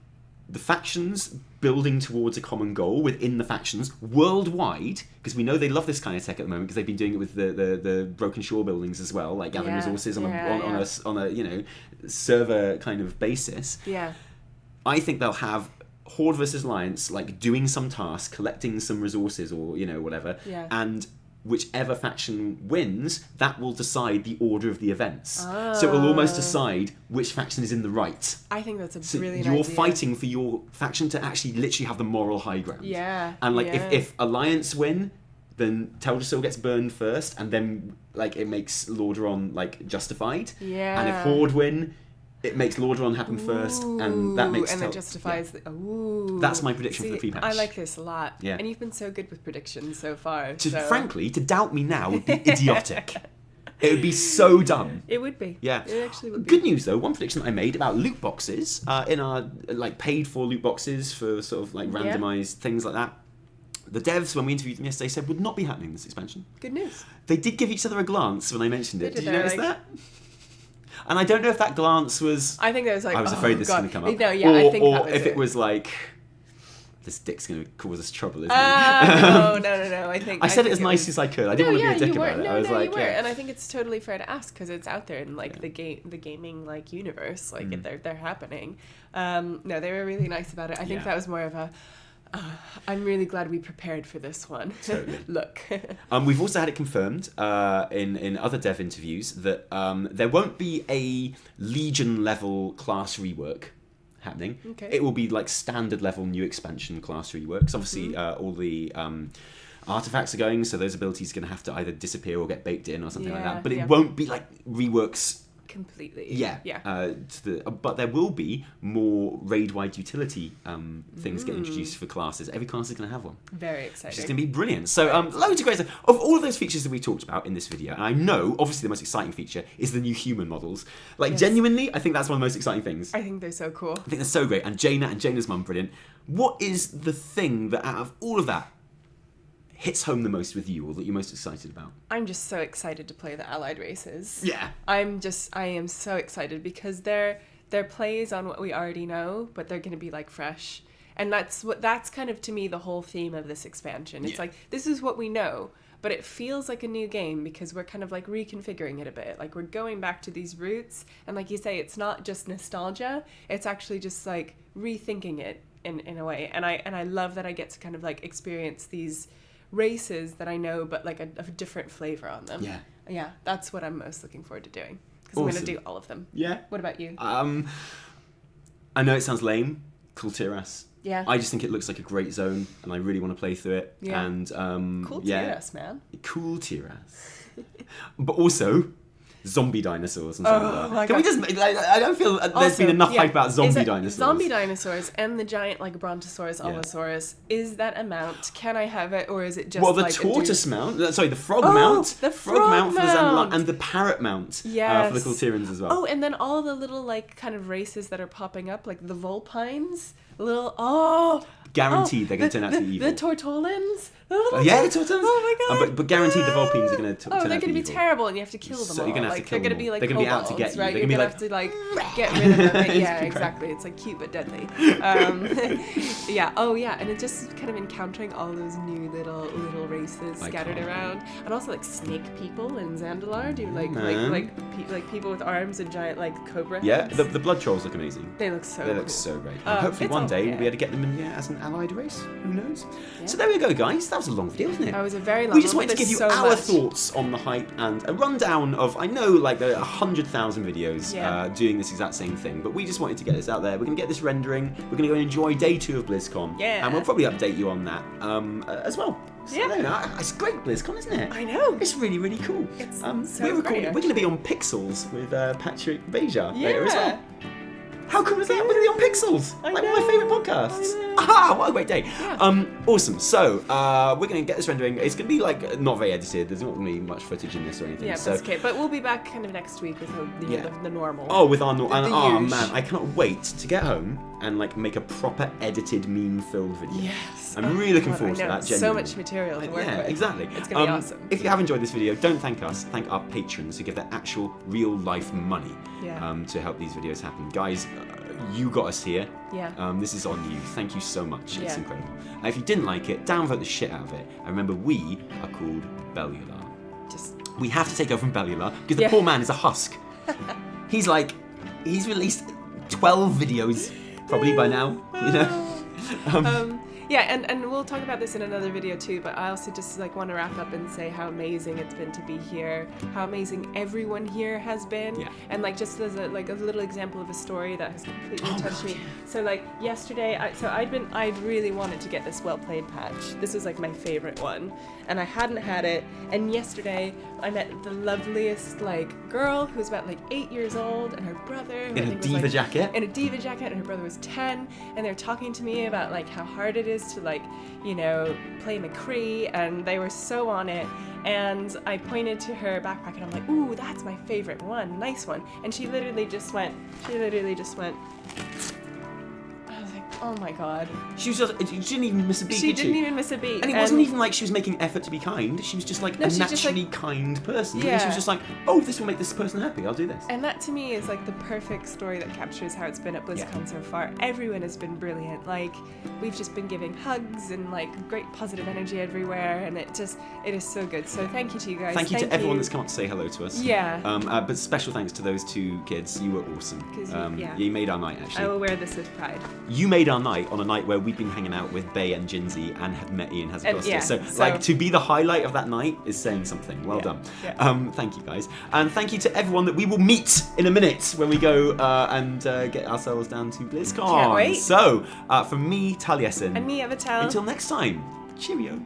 the factions building towards a common goal within the factions worldwide, because we know they love this kind of tech at the moment, because they've been doing it with the Broken Shore buildings as well, like gathering resources on a you know, server kind of basis. Yeah. I think they'll have Horde versus Alliance, like doing some task, collecting some resources or, you know, whatever, and whichever faction wins, that will decide the order of the events. Oh. So it will almost decide which faction is in the right. I think that's a brilliant idea. You're fighting for your faction to actually literally have the moral high ground. Yeah. And like if Alliance win, then Teldrassil gets burned first, and then like it makes Lordaeron like justified. Yeah. And if Horde win, it makes Lordaeron happen first, and that makes... And it justifies... That's my prediction for the pre-patch. I like this a lot. Yeah. And you've been so good with predictions so far. Frankly, to doubt me now would be idiotic. It would be so dumb. It would be. Yeah. It actually would be. Good news, though. One prediction that I made about loot boxes, in our like paid-for loot boxes for sort of like randomised things like that, the devs, when we interviewed them yesterday, said would not be happening in this expansion. Good news. They did give each other a glance when I mentioned it. Did you notice that? And I don't know if that glance was... I think there was like... I was afraid this was going to come up. No, yeah, I think that was if it was like... this dick's going to cause us trouble, isn't No. I said it as nice as I could. I didn't want to be a dick about it. I was like, you were. And I think it's totally fair to ask because it's out there in like the gaming like universe. Like they're happening. No, they were really nice about it. I think that was more of a. I'm really glad we prepared for this one. Totally. Look. We've also had it confirmed in other dev interviews that there won't be a Legion level class rework happening. Okay. It will be like standard level new expansion class reworks. Obviously, all the artifacts are going, so those abilities are going to have to either disappear or get baked in or something like that. But it won't be like reworks. Completely. Yeah. But there will be more raid-wide utility things get introduced for classes. Every class is going to have one. Very exciting. Which is going to be brilliant. So loads of great stuff. Of all of those features that we talked about in this video, and I know, obviously, the most exciting feature is the new human models. Like, genuinely, I think that's one of the most exciting things. I think they're so cool. I think they're so great. And Jaina's mum, brilliant. What is the thing that, out of all of that, hits home the most with you, or that you're most excited about? I'm just so excited to play the allied races. Yeah. I am so excited because they're plays on what we already know, but they're going to be like fresh. And that's kind of to me the whole theme of this expansion. It's like, this is what we know, but it feels like a new game because we're kind of like reconfiguring it a bit. Like we're going back to these roots, and like you say, it's not just nostalgia, it's actually just like rethinking it in a way. And I love that I get to kind of like experience these races that I know, but like a different flavor on them. Yeah, that's what I'm most looking forward to doing because I'm going to do all of them. Yeah. What about you? I know it sounds lame. Kul'tiras. Yeah. I just think it looks like a great zone, and I really want to play through it. Yeah. And Kul'tiras, man. Kul'tiras. But also zombie dinosaurs and Oh my Can we just? I don't feel there's been enough hype about zombie dinosaurs. Zombie dinosaurs and the giant like Brontosaurus, Allosaurus. Is that a mount? Can I have it, or is it just the tortoise mount? Sorry, the frog mount. The frog mount for the Zandalar, and the parrot mount for the Kul'tirans as well. Oh, and then all the little like kind of races that are popping up, like the Vulpines. Guaranteed they're going to turn out to be evil. The Tortolans? The Tortolans? Oh my god. But guaranteed the Vulpines are going to turn out to be evil. They're going to be terrible and you have to kill them all. So you're going to have to kill them all. They're going to be out to get you. Right? They're going to be like... have to like get rid of them. Yeah, exactly. It's like cute but deadly. And it's just kind of encountering all those new little races scattered around. And also like snake people in Zandalar. Do like people with arms and giant like cobra heads. Yeah, the blood trolls look amazing. They look so They look so great. Hopefully one day we'll be able to get them in as an allied race. Who knows? Yeah. So there we go, guys. That was a long video, wasn't it? That was a very long one. We just wanted to give you our thoughts on the hype and a rundown of, I know, like there are 100,000 videos doing this exact same thing, but we just wanted to get this out there. We're going to get this rendering. We're going to go and enjoy day 2 of Blizzcon. Yeah. And we'll probably update you on that as well. So, it's great BlizzCon, isn't it? I know. It's really, really cool. It's we're going to be on Pixels with Patrick Beja later as well. How cool is that? We're going to be on Pixels. One of my favourite podcasts. Aha, what a great day. Yeah. Awesome. So, we're going to get this rendering. It's going to be like not very edited. There's not going to be much footage in this or anything. Yeah, that's okay. But we'll be back kind of next week with the normal. Oh, with our normal. Man, I cannot wait to get home and like make a proper edited meme-filled video. Yes. I'm really looking forward to that. Genuinely. So much material to work with. Yeah, exactly. It's going to be awesome. If you have enjoyed this video, don't thank us. Thank our patrons who give their actual real-life money to help these videos happen. Guys, you got us here. Yeah. This is on you. Thank you so much. It's incredible. And if you didn't like it, downvote the shit out of it. And remember, we are called Bellular. We have to take over from Bellular because the poor man is a husk. He's released 12 videos probably by now, you know. And we'll talk about this in another video too, but I also just like want to wrap up and say how amazing it's been to be here, how amazing everyone here has been, and like just as a little example of a story that has completely touched me. So like yesterday, I'd really wanted to get this Well Played patch. This was like my favorite one, and I hadn't had it. And yesterday I met the loveliest like girl who was about like 8 years old, and her brother in a diva jacket, and her brother was 10, and they're talking to me about like how hard it is to like, you know, play McCree, and they were so on it. And I pointed to her backpack and I'm like, ooh, that's my favorite one, nice one. And she literally just went, I was like, Oh my god. She didn't even miss a beat. She didn't even miss a beat. And it wasn't even like she was making effort to be kind. She was just like a naturally kind person. Yeah. And she was just like, oh, this will make this person happy. I'll do this. And that to me is like the perfect story that captures how it's been at BlizzCon so far. Everyone has been brilliant. Like, we've just been giving hugs and like great positive energy everywhere, and it is so good. So thank you to you guys. Thank you to everyone that's come up to say hello to us. Yeah. But special thanks to those 2 kids. You were awesome. You made our night, actually. I will wear this with pride. You made our night on a night where we've been hanging out with Bay and Jinsey and have met Ian Hazagostas. Yeah, so, like, to be the highlight of that night is saying something. Well done. Yeah. Thank you, guys. And thank you to everyone that we will meet in a minute when we go and get ourselves down to BlizzCon. Can't wait. So, from me, Taliesin. And me, Evitel. Until next time, cheerio.